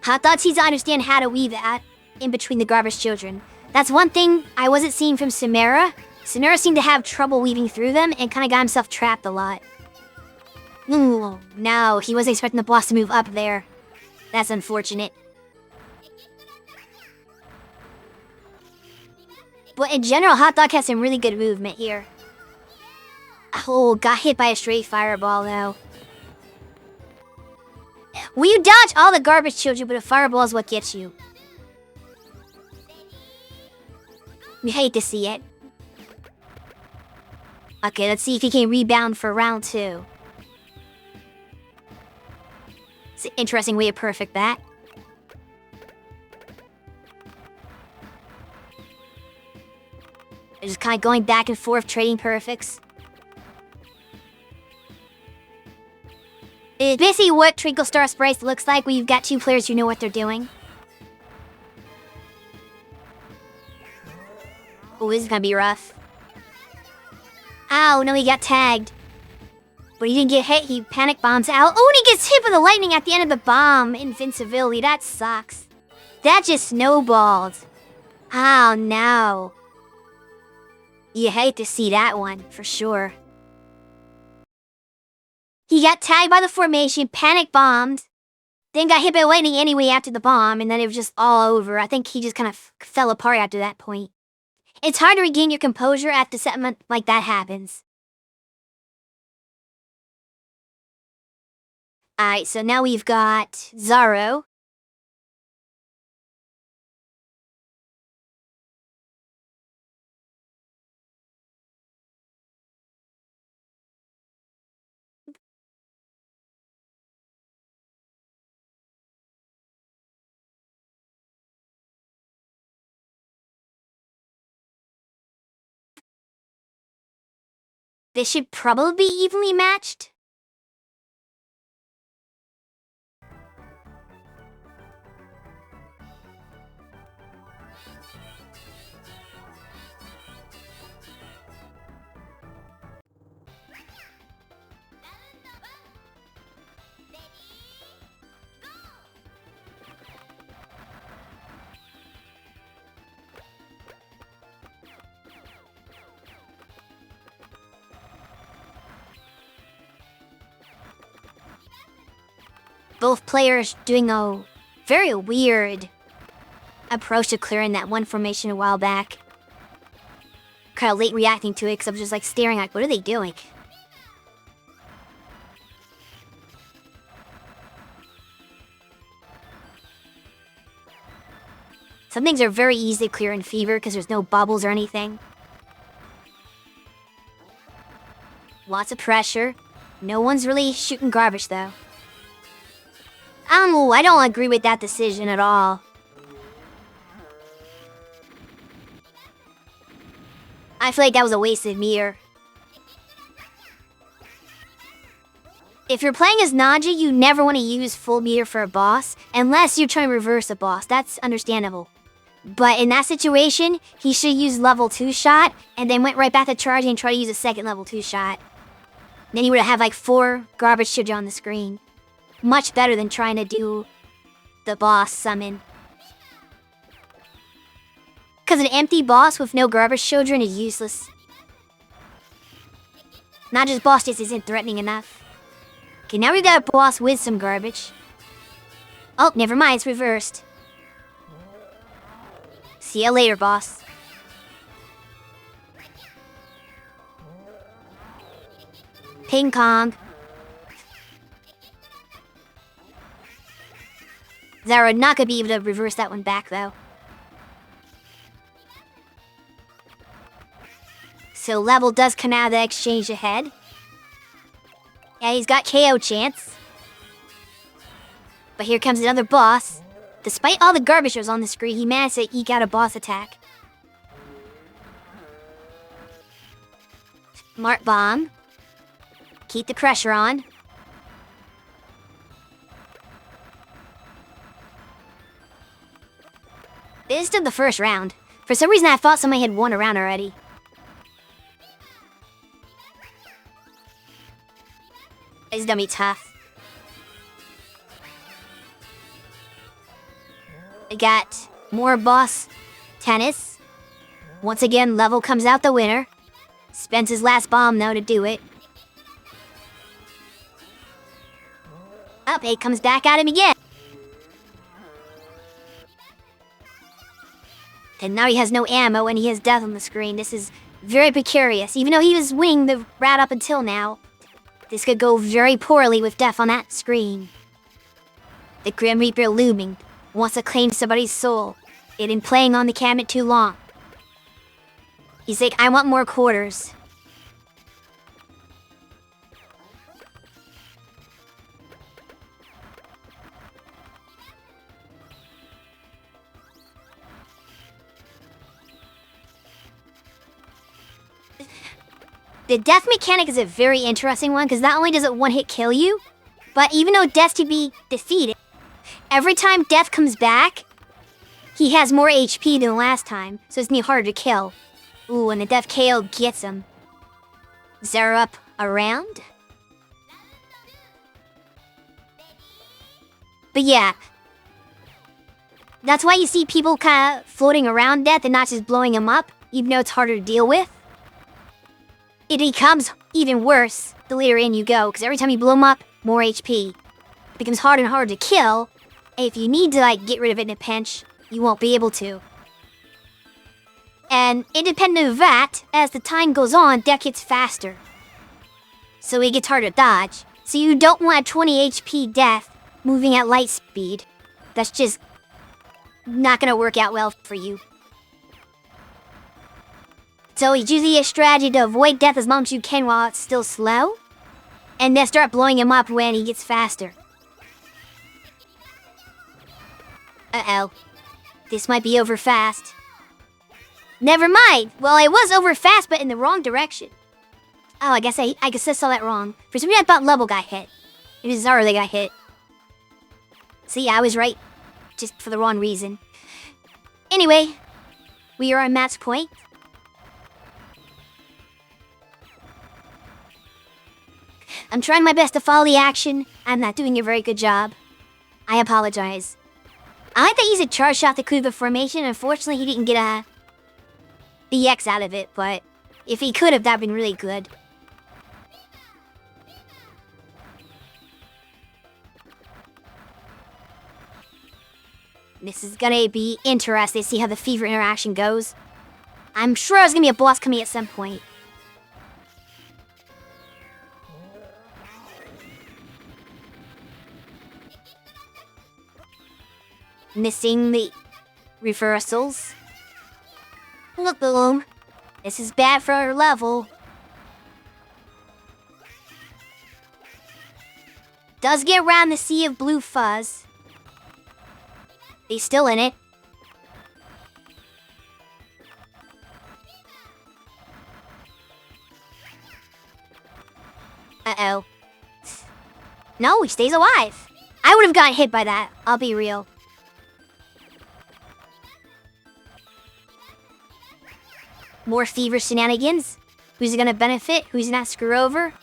Hot Dog seems to understand how to weave that in between the garbage children. That's one thing I wasn't seeing from Samara. Samara seemed to have trouble weaving through them and kind of got himself trapped a lot. Ooh, no, he wasn't expecting the boss to move up there. That's unfortunate. But in general, Hot Dog has some really good movement here. Oh, got hit by a straight fireball though. Well, you dodge all the garbage children, but a fireball is what gets you. You hate to see it. Okay, let's see if he can rebound for round 2. It's an interesting way to perfect that. Just kind of going back and forth, trading perfects. It's basically what Twinkle Star Sprites looks like when you've got 2 players who know what they're doing. Oh, this is gonna be rough. Ow, no, he got tagged. But he didn't get hit, he panic bombs out. Oh, and he gets hit by the lightning at the end of the bomb. Invincibility, that sucks. That just snowballed. Oh, no. You hate to see that one, for sure. He got tagged by the formation, panic bombed, then got hit by lightning anyway after the bomb, and then it was just all over. I think he just kind of fell apart after that point. It's hard to regain your composure after something like that happens. Alright, so now we've got Zaro. This should probably be evenly matched. Both players doing a very weird approach to clearing that one formation a while back. Kind of late reacting to it because I was just like staring like, what are they doing? Some things are very easy to clear in Fever because there's no bubbles or anything. Lots of pressure. No one's really shooting garbage though. I don't agree with that decision at all. I feel like that was a wasted meter. If you're playing as Nanja, you never want to use full meter for a boss, unless you're trying to reverse a boss. That's understandable. But in that situation, he should use level 2 shot, and then went right back to charging and try to use a second level 2 shot. Then he would have like 4 garbage children on the screen. Much better than trying to do the boss summon. Because an empty boss with no garbage children is useless. Nanja's boss just isn't threatening enough. Okay, now we've got a boss with some garbage. Oh, never mind, it's reversed. See ya later, boss. Ping pong. Zara not gonna be able to reverse that one back, though. So level does come out of the exchange ahead. Yeah, he's got KO chance. But here comes another boss. Despite all the garbage on the screen, he managed to eke out a boss attack. Smart bomb. Keep the pressure on. This is still the first round. For some reason, I thought somebody had won a round already. It's gonna be tough. I got more boss tennis. Once again, level comes out the winner. Spends his last bomb, though, to do it. Up, it comes back at him again. And now he has no ammo and he has death on the screen. This is very precarious. Even though he was winning the round up until now, this could go very poorly with death on that screen. The Grim Reaper looming, wants to claim somebody's soul. It been playing on the cabinet too long. He's like, I want more quarters. The death mechanic is a very interesting one because not only does it one-hit kill you, but even though death to be defeated, every time death comes back, he has more HP than last time, so it's gonna be harder to kill. Ooh, and the death KO gets him. Zero up around. But yeah, that's why you see people kind of floating around death and not just blowing him up, even though it's harder to deal with. It becomes even worse the later in you go, because every time you blow him up, more HP. It becomes harder and harder to kill, and if you need to like get rid of it in a pinch, you won't be able to. And independent of that, as the time goes on, death gets faster. So it gets harder to dodge. So you don't want a 20 HP death moving at light speed. That's just not gonna work out well for you. So it's usually a strategy to avoid death as long as you can while it's still slow, and then start blowing him up when he gets faster. Uh-oh. This might be over fast. Never mind! Well, it was over fast, but in the wrong direction. Oh, I guess I saw that wrong. For some reason, I thought level got hit. It was Zara that got hit. See, I was right. Just for the wrong reason. Anyway, we are on match point. I'm trying my best to follow the action. I'm not doing a very good job. I apologize. I like that he used a charge shot to clear the formation. Unfortunately, he didn't get a BX out of it, but if he could have, that'd been really good. This is gonna be interesting to see how the fever interaction goes. I'm sure there's gonna be a boss coming at some point. Missing the reversals. Look, boom. This is bad for our level. Does get around the sea of blue fuzz. He's still in it. Uh-oh. No, he stays alive. I would have gotten hit by that, I'll be real. More fever shenanigans. Who's gonna benefit? Who's not screw over?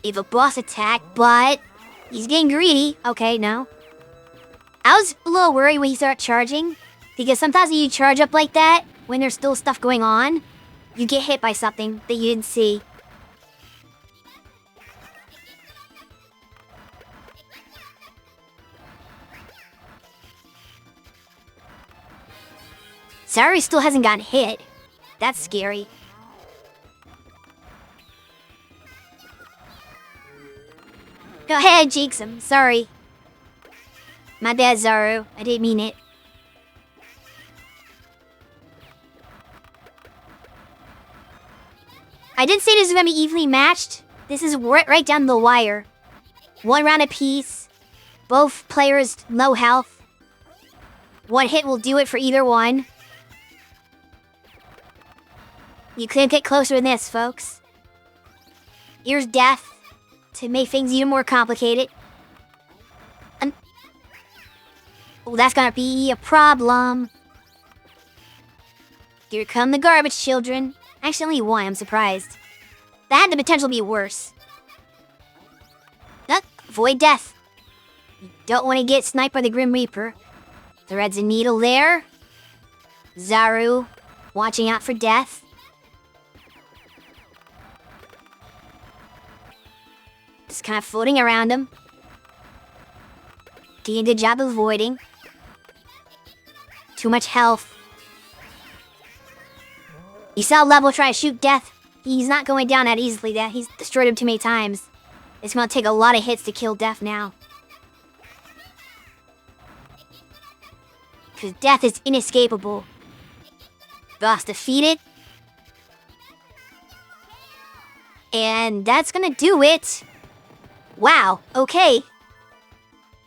If a boss attack, but he's getting greedy. Okay, no. I was a little worried when he started charging, because sometimes when you charge up like that, when there's still stuff going on, you get hit by something that you didn't see. Sari still hasn't gotten hit. That's scary. Go ahead, Jeeks. I'm sorry. My bad, Zaru. I didn't mean it. I did say this is gonna be evenly matched. This is right down the wire. 1 round apiece. Both players low health. 1 hit will do it for either one. You couldn't get closer than this, folks. Here's death to make things even more complicated. Oh, that's gonna be a problem. Here come the garbage children. Actually, only 1, I'm surprised. That had the potential to be worse. Avoid death. You don't want to get sniped by the Grim Reaper. Threads a needle there. Zaru, watching out for death. Just kind of floating around him. Doing a good job of avoiding. Too much health. You saw Level try to shoot death. He's not going down that easily. He's destroyed him too many times. It's gonna take a lot of hits to kill death now. Because death is inescapable. Boss defeated. And that's gonna do it. Wow, okay.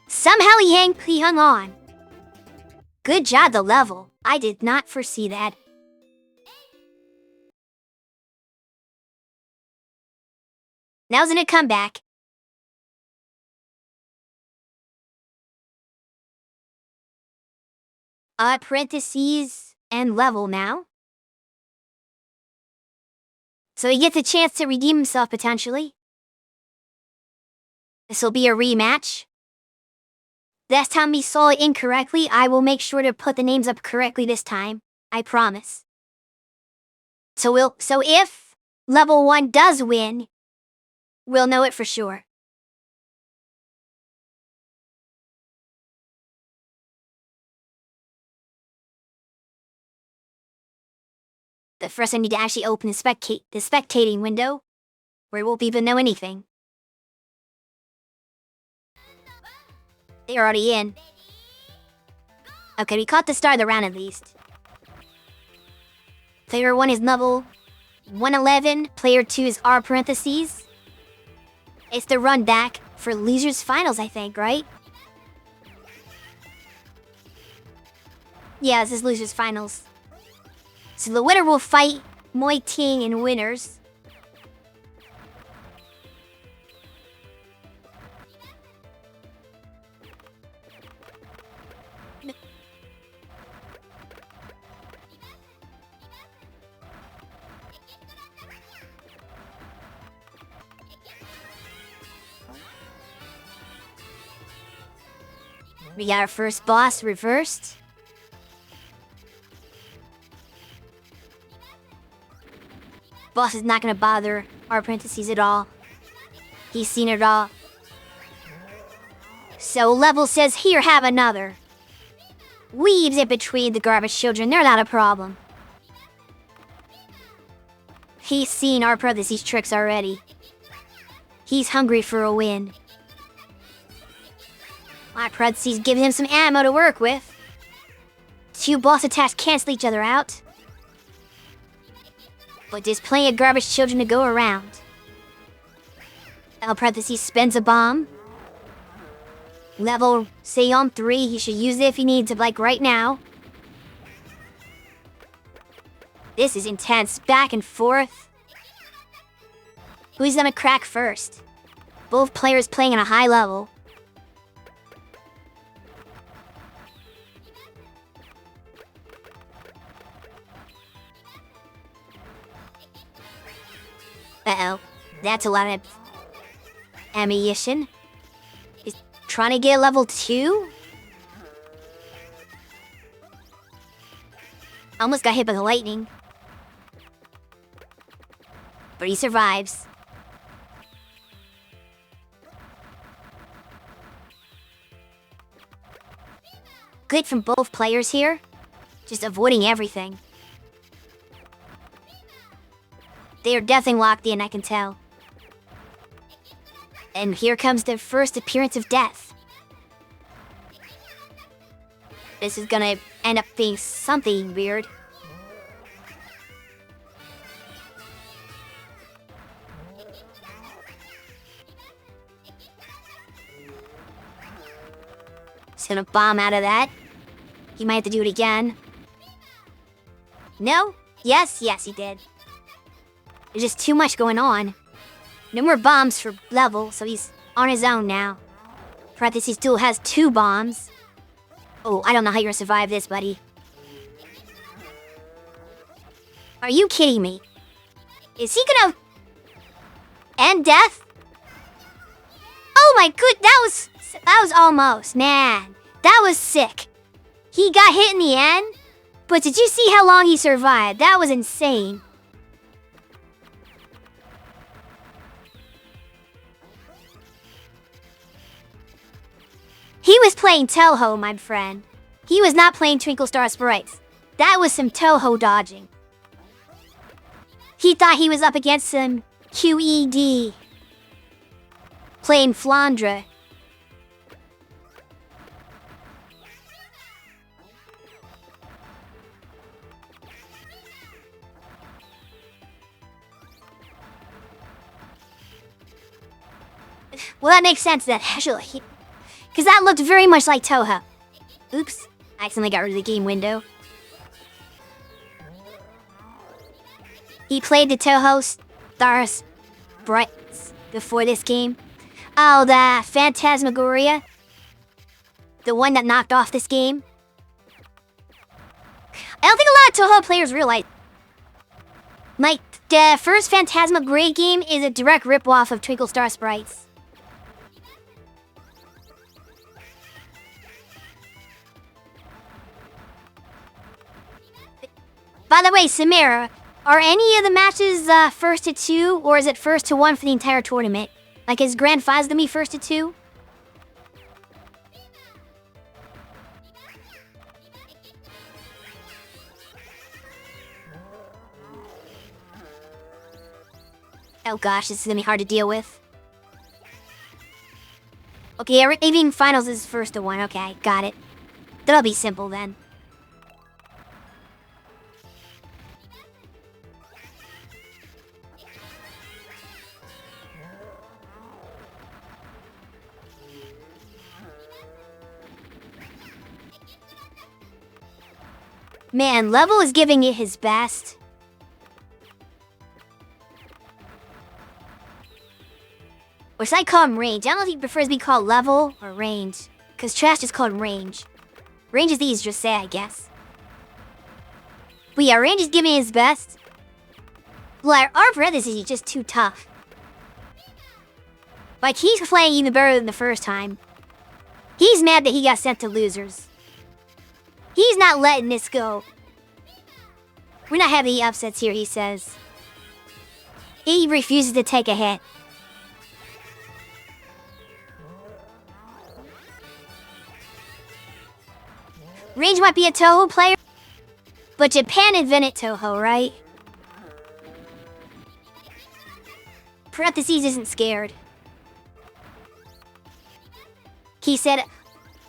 Somehow he hung on. Good job, the Level. I did not foresee that. Now's in a comeback. Parentheses and Level now. So he gets a chance to redeem himself potentially. This will be a rematch. Last time we saw it incorrectly, I will make sure to put the names up correctly this time. I promise. So if Level 1 does win, we'll know it for sure. But first I need to actually open the spectating window, where we won't even know anything. They're already in. Okay, we caught the start of the round at least. Player 1 is Level 111, Player 2 is R parentheses. It's the run back for losers finals, I think, right? Yeah, this is losers finals. So the winner will fight Moi Ting in winners. We got our first boss reversed. Boss is not gonna bother our parentheses at all. He's seen it all. So Level says, here, have another. Weaves in between the garbage children, they're not a problem. He's seen our parentheses tricks already. He's hungry for a win. My parentheses give him some ammo to work with. 2 boss attacks cancel each other out. But there's plenty of garbage children to go around. L parentheses spends a bomb. Level, say on 3, he should use it if he needs it, like right now. This is intense, back and forth. Who's gonna crack first? Both players playing at a high level. Uh-oh, that's a lot of ammunition. He's trying to get Level 2? Almost got hit by the lightning. But he survives. Good from both players here. Just avoiding everything. They are definitely locked in, I can tell. And here comes the first appearance of death. This is gonna end up being something weird. He's gonna bomb out of that. He might have to do it again. No? Yes, he did. There's just too much going on. No more bombs for level, so he's on his own now. Parentheses still has 2 bombs. Oh, I don't know how you're gonna survive this, buddy. Are you kidding me? Is he gonna end death? Oh my good, that was almost, man. That was sick. He got hit in the end, but did you see how long he survived? That was insane. He was playing Toho, my friend. He was not playing Twinkle Star Sprites. That was some Toho dodging. He thought he was up against some QED. Playing Flandre. Well, that makes sense then, actually. Because that looked very much like Toho. Oops, I accidentally got rid of the game window. He played the Toho Stars Sprites before this game. Oh, the Phantasmagoria. The one that knocked off this game. I don't think a lot of Toho players realize. Like, the first Phantasmagoria game is a direct rip-off of Twinkle Star Sprites. By the way, Samira, are any of the matches first to 2, or is it first to 1 for the entire tournament? Like, is Grand Finals gonna be first to 2? Oh gosh, this is gonna be hard to deal with. Okay, Evening Finals is first to 1. Okay, got it. That'll be simple then. Man, Level is giving it his best. Or should I call him Range? I don't know if he prefers to be called Level or Range. Because Trash is called Range. Range is easier to say, I guess. But yeah, Range is giving it his best. Well, our parentheses is just too tough. Like, he's playing even better than the first time. He's mad that he got sent to losers. He's not letting this go. We're not having any upsets here, he says. He refuses to take a hit. Range might be a Toho player, but Japan invented Toho, right? Parentheses isn't scared. He said,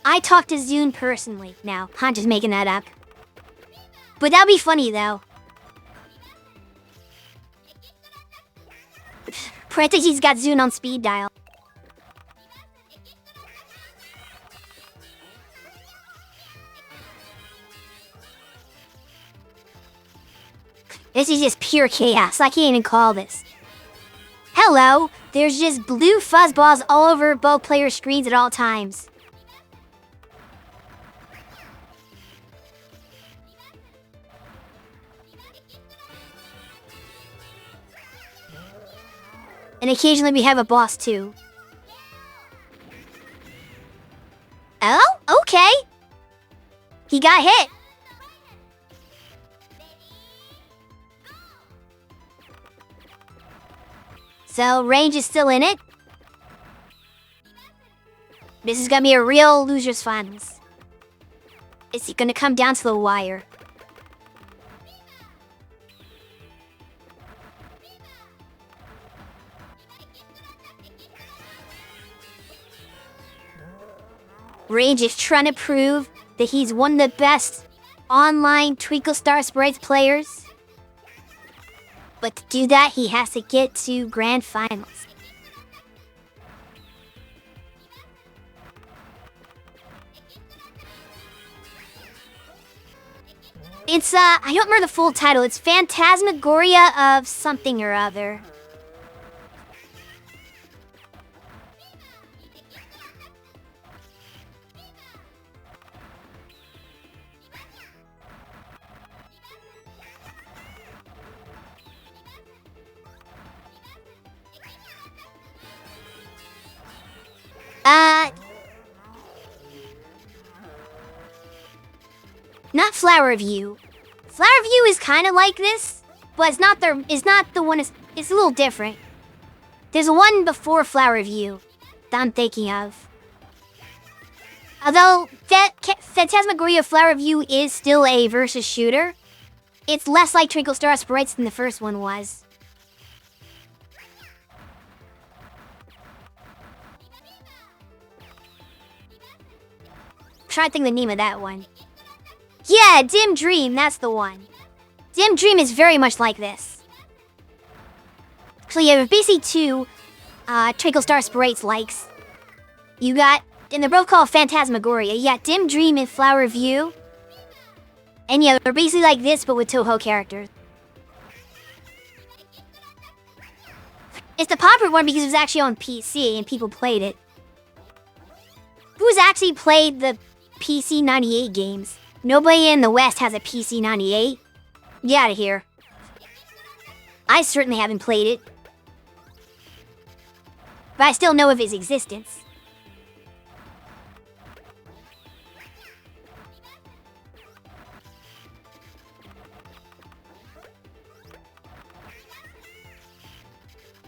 I talked to Zune personally. Now, I'm just making that up. But that'd be funny, though. Parentheses got Zune on speed dial. This is just pure chaos. I can't even call this. Hello, there's just blue fuzzballs all over both players' screens at all times. And occasionally we have a boss too. Oh, okay. He got hit. So, Range is still in it. This is gonna be a real loser's finals. It's gonna come down to the wire. Range is trying to prove that he's one of the best online Twinkle Star Sprites players. But to do that, he has to get to Grand Finals. It's, I don't remember the full title. It's Phantasmagoria of something or other. Not Flower View. Flower View is kind of like this, but it's not the one. It's a little different. There's one before Flower View that I'm thinking of. Although Phantasmagoria Flower View is still a versus shooter, it's less like Twinkle Star Sprites than the first one was. I'm trying to think of the name of that one. Yeah, Dim Dream, that's the one. Dim Dream is very much like this. So you have basically two Twinkle Star Sprites likes. You got, and they're both called Phantasmagoria. You got Dim Dream and Flower View. And yeah, they're basically like this, but with Toho characters. It's the popular one because it was actually on PC and people played it. Who's actually played the PC 98 games? Nobody in the West has a PC 98. Get out of here. I certainly haven't played it. But I still know of its existence.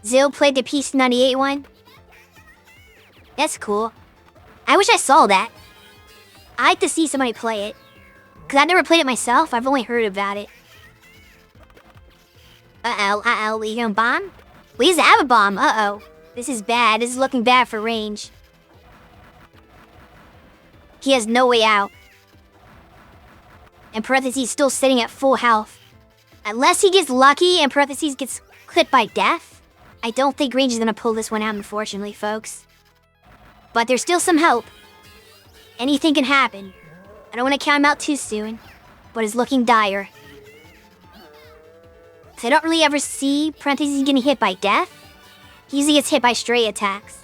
Zill played the PC 98 one? That's cool. I wish I saw that. I'd like to see somebody play it. Because I've never played it myself, I've only heard about it. We gonna bomb? We used to have a bomb, This is bad, this is looking bad for Range. He has no way out. And parentheses still sitting at full health. Unless he gets lucky and parentheses gets clipped by death, I don't think Range is gonna pull this one out, unfortunately, folks. But there's still some hope. Anything can happen. I don't want to count him out too soon, but it's looking dire. So I don't really ever see parentheses getting hit by death. He usually gets hit by stray attacks.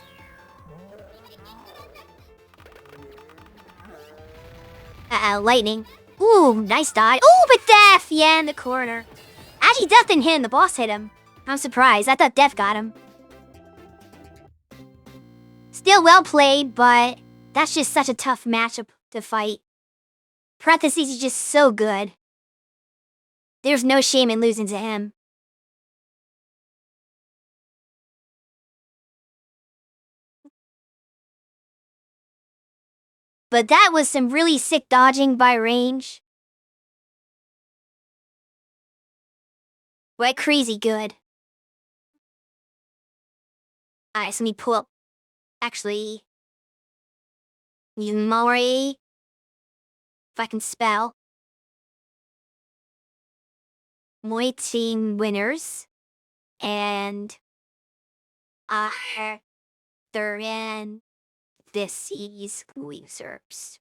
Lightning. Ooh, nice dodge. Ooh, but Death! Yeah, in the corner. Actually, Death didn't hit him, the boss hit him. I'm surprised, I thought Death got him. Still well played, but that's just such a tough matchup to fight. Parentheses is just so good. There's no shame in losing to him. But that was some really sick dodging by Range. Like crazy good. Alright, so let me pull up. Actually, Yumari. If I can spell. My team winners. And they're in this is losers.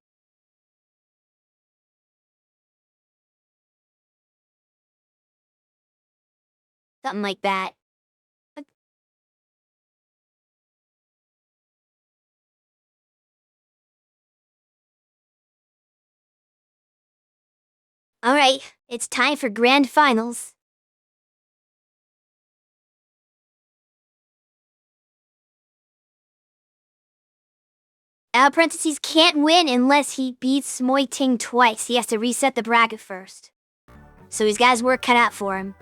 Something like that. Alright, it's time for Grand Finals. Parentheses can't win unless he beats Moi Ting twice. He has to reset the bracket first. So he's got his work cut out for him.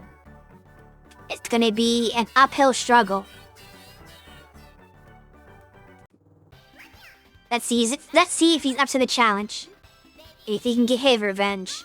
It's gonna be an uphill struggle. Let's see if he's up to the challenge. If he can get his revenge.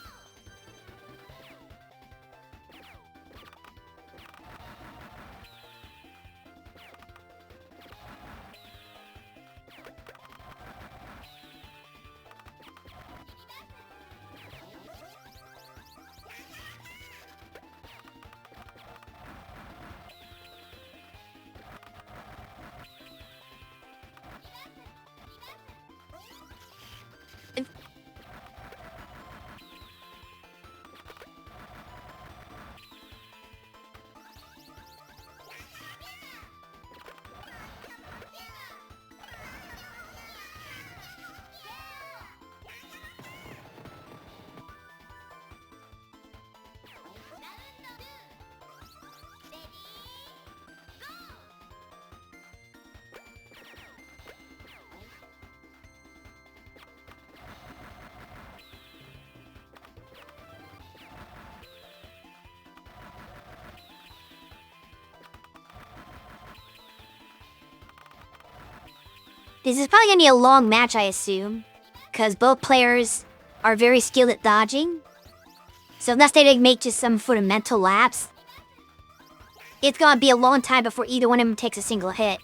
This is probably gonna be a long match, I assume, because both players are very skilled at dodging. So unless they make just some fundamental lapse, it's gonna be a long time before either one of them takes a single hit.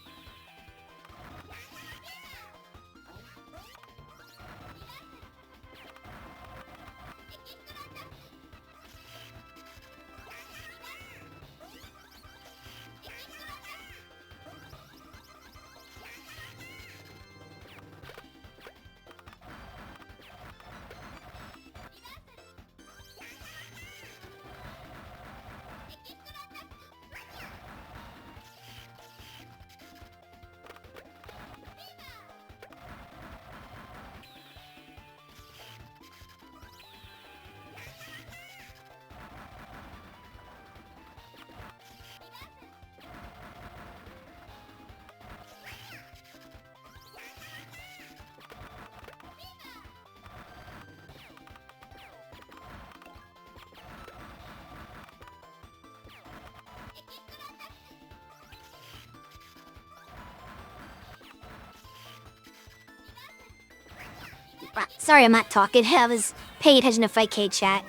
Sorry, I'm not talking. I was paying attention to Fightcade chat.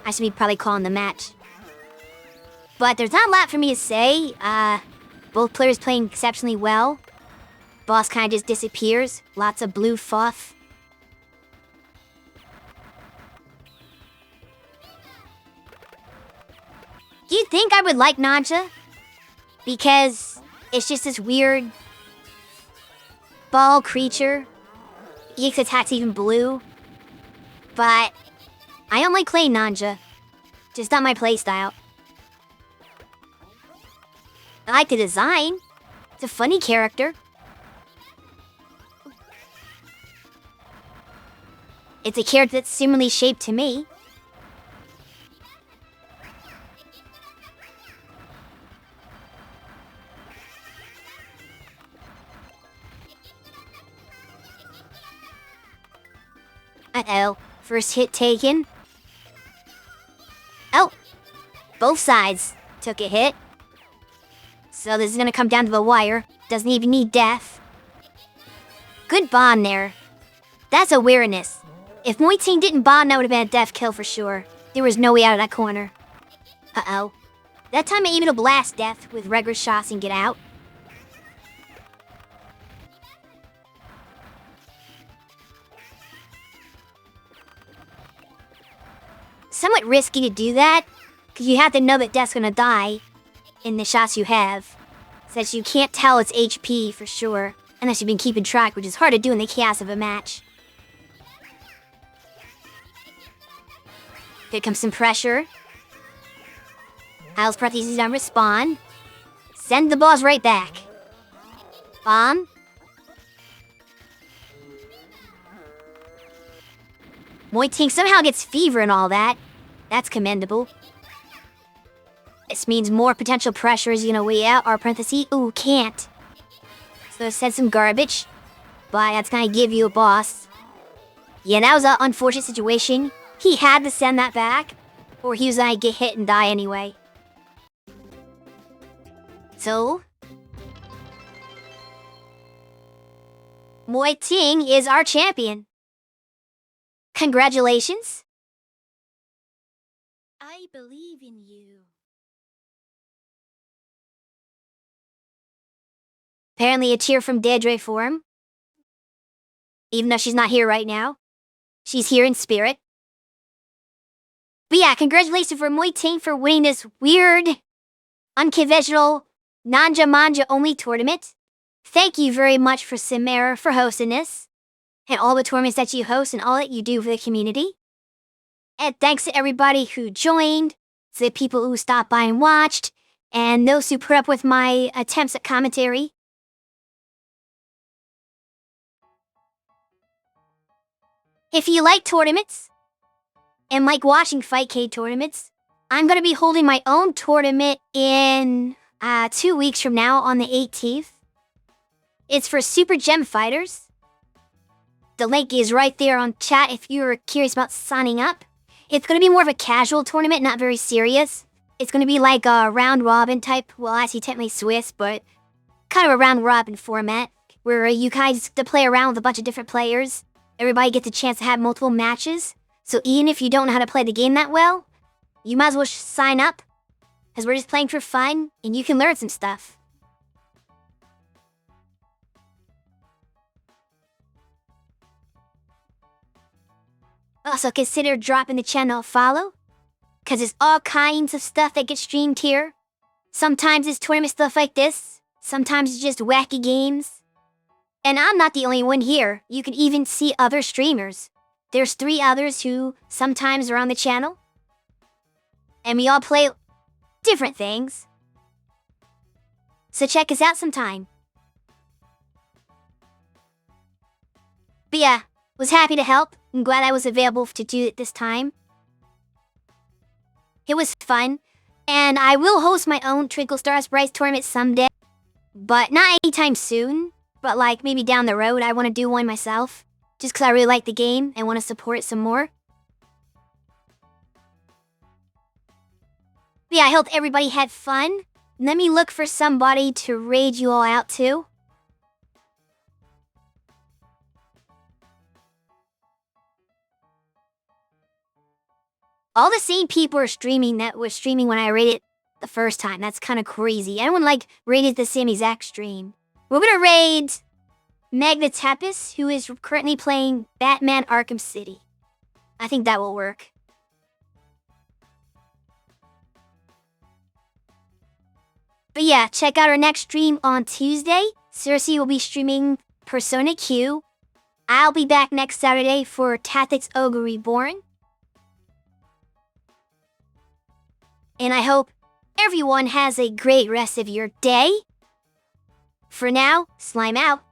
I should be probably calling the match. But there's not a lot for me to say. Both players playing exceptionally well. Boss kind of just disappears. Lots of blue fluff. Do you think I would like Nanja? Because it's just this weird ball creature. EX attack's even blue. But I don't like playing Nanja. Just not my playstyle. I like the design. It's a funny character. It's a character that's similarly shaped to me. Uh-oh. First hit taken. Oh. Both sides took a hit. So this is gonna come down to the wire. Doesn't even need death. Good bond there. That's awareness. If Moiting didn't bond, that would have been a death kill for sure. There was no way out of that corner. Uh-oh. That time I able to blast death with regular shots and get out. Somewhat risky to do that, because you have to know that death's gonna die in the shots you have. Since you can't tell its HP for sure, unless you've been keeping track, which is hard to do in the chaos of a match. Here comes some pressure. Isles parentheses on respawn. Send the boss right back. Bomb. Moiting somehow gets fever and all that. That's commendable. This means more potential pressure is gonna weigh out our parentheses. Ooh, can't. So send some garbage. But that's gonna give you a boss. Yeah, that was an unfortunate situation. He had to send that back, or he was gonna get hit and die anyway. So, Moiting is our champion. Congratulations. I believe in you. Apparently a cheer from Deirdre for him. Even though she's not here right now. She's here in spirit. But yeah, congratulations for Moiting for winning this weird, unconventional, Nanja-only tournament. Thank you very much for Samara for hosting this. And all the tournaments that you host and all that you do for the community. And thanks to everybody who joined, to the people who stopped by and watched, and those who put up with my attempts at commentary. If you like tournaments, and like watching Fightcade tournaments, I'm going to be holding my own tournament in 2 weeks from now on the 18th. It's for Super Gem Fighters. The link is right there on chat if you're curious about signing up. It's going to be more of a casual tournament, not very serious. It's going to be like a round-robin type, well, actually technically Swiss, but kind of a round-robin format. where you guys get to play around with a bunch of different players. Everybody gets a chance to have multiple matches. So even if you don't know how to play the game that well, you might as well sign up, because we're just playing for fun, and you can learn some stuff. Also, consider dropping the channel a follow, because there's all kinds of stuff that gets streamed here. Sometimes it's tournament stuff like this, sometimes it's just wacky games. And I'm not the only one here. You can even see other streamers. There's 3 others who sometimes are on the channel. And we all play different things. So check us out sometime. But yeah, was happy to help. I'm glad I was available to do it this time. It was fun. And I will host my own Twinkle Sprites tournament someday. But not anytime soon. But like maybe down the road I want to do one myself. Just because I really like the game and want to support it some more. But yeah, I hope everybody had fun. Let me look for somebody to raid you all out to. All the same people are streaming that were streaming when I raided the first time. That's kind of crazy. Everyone like raided the same exact stream. We're gonna raid Magnetapus, who is currently playing Batman Arkham City. I think that will work. But yeah, check out our next stream on Tuesday. Cersei will be streaming Persona Q. I'll be back next Saturday for Tactics Ogre Reborn. And I hope everyone has a great rest of your day. For now, slime out.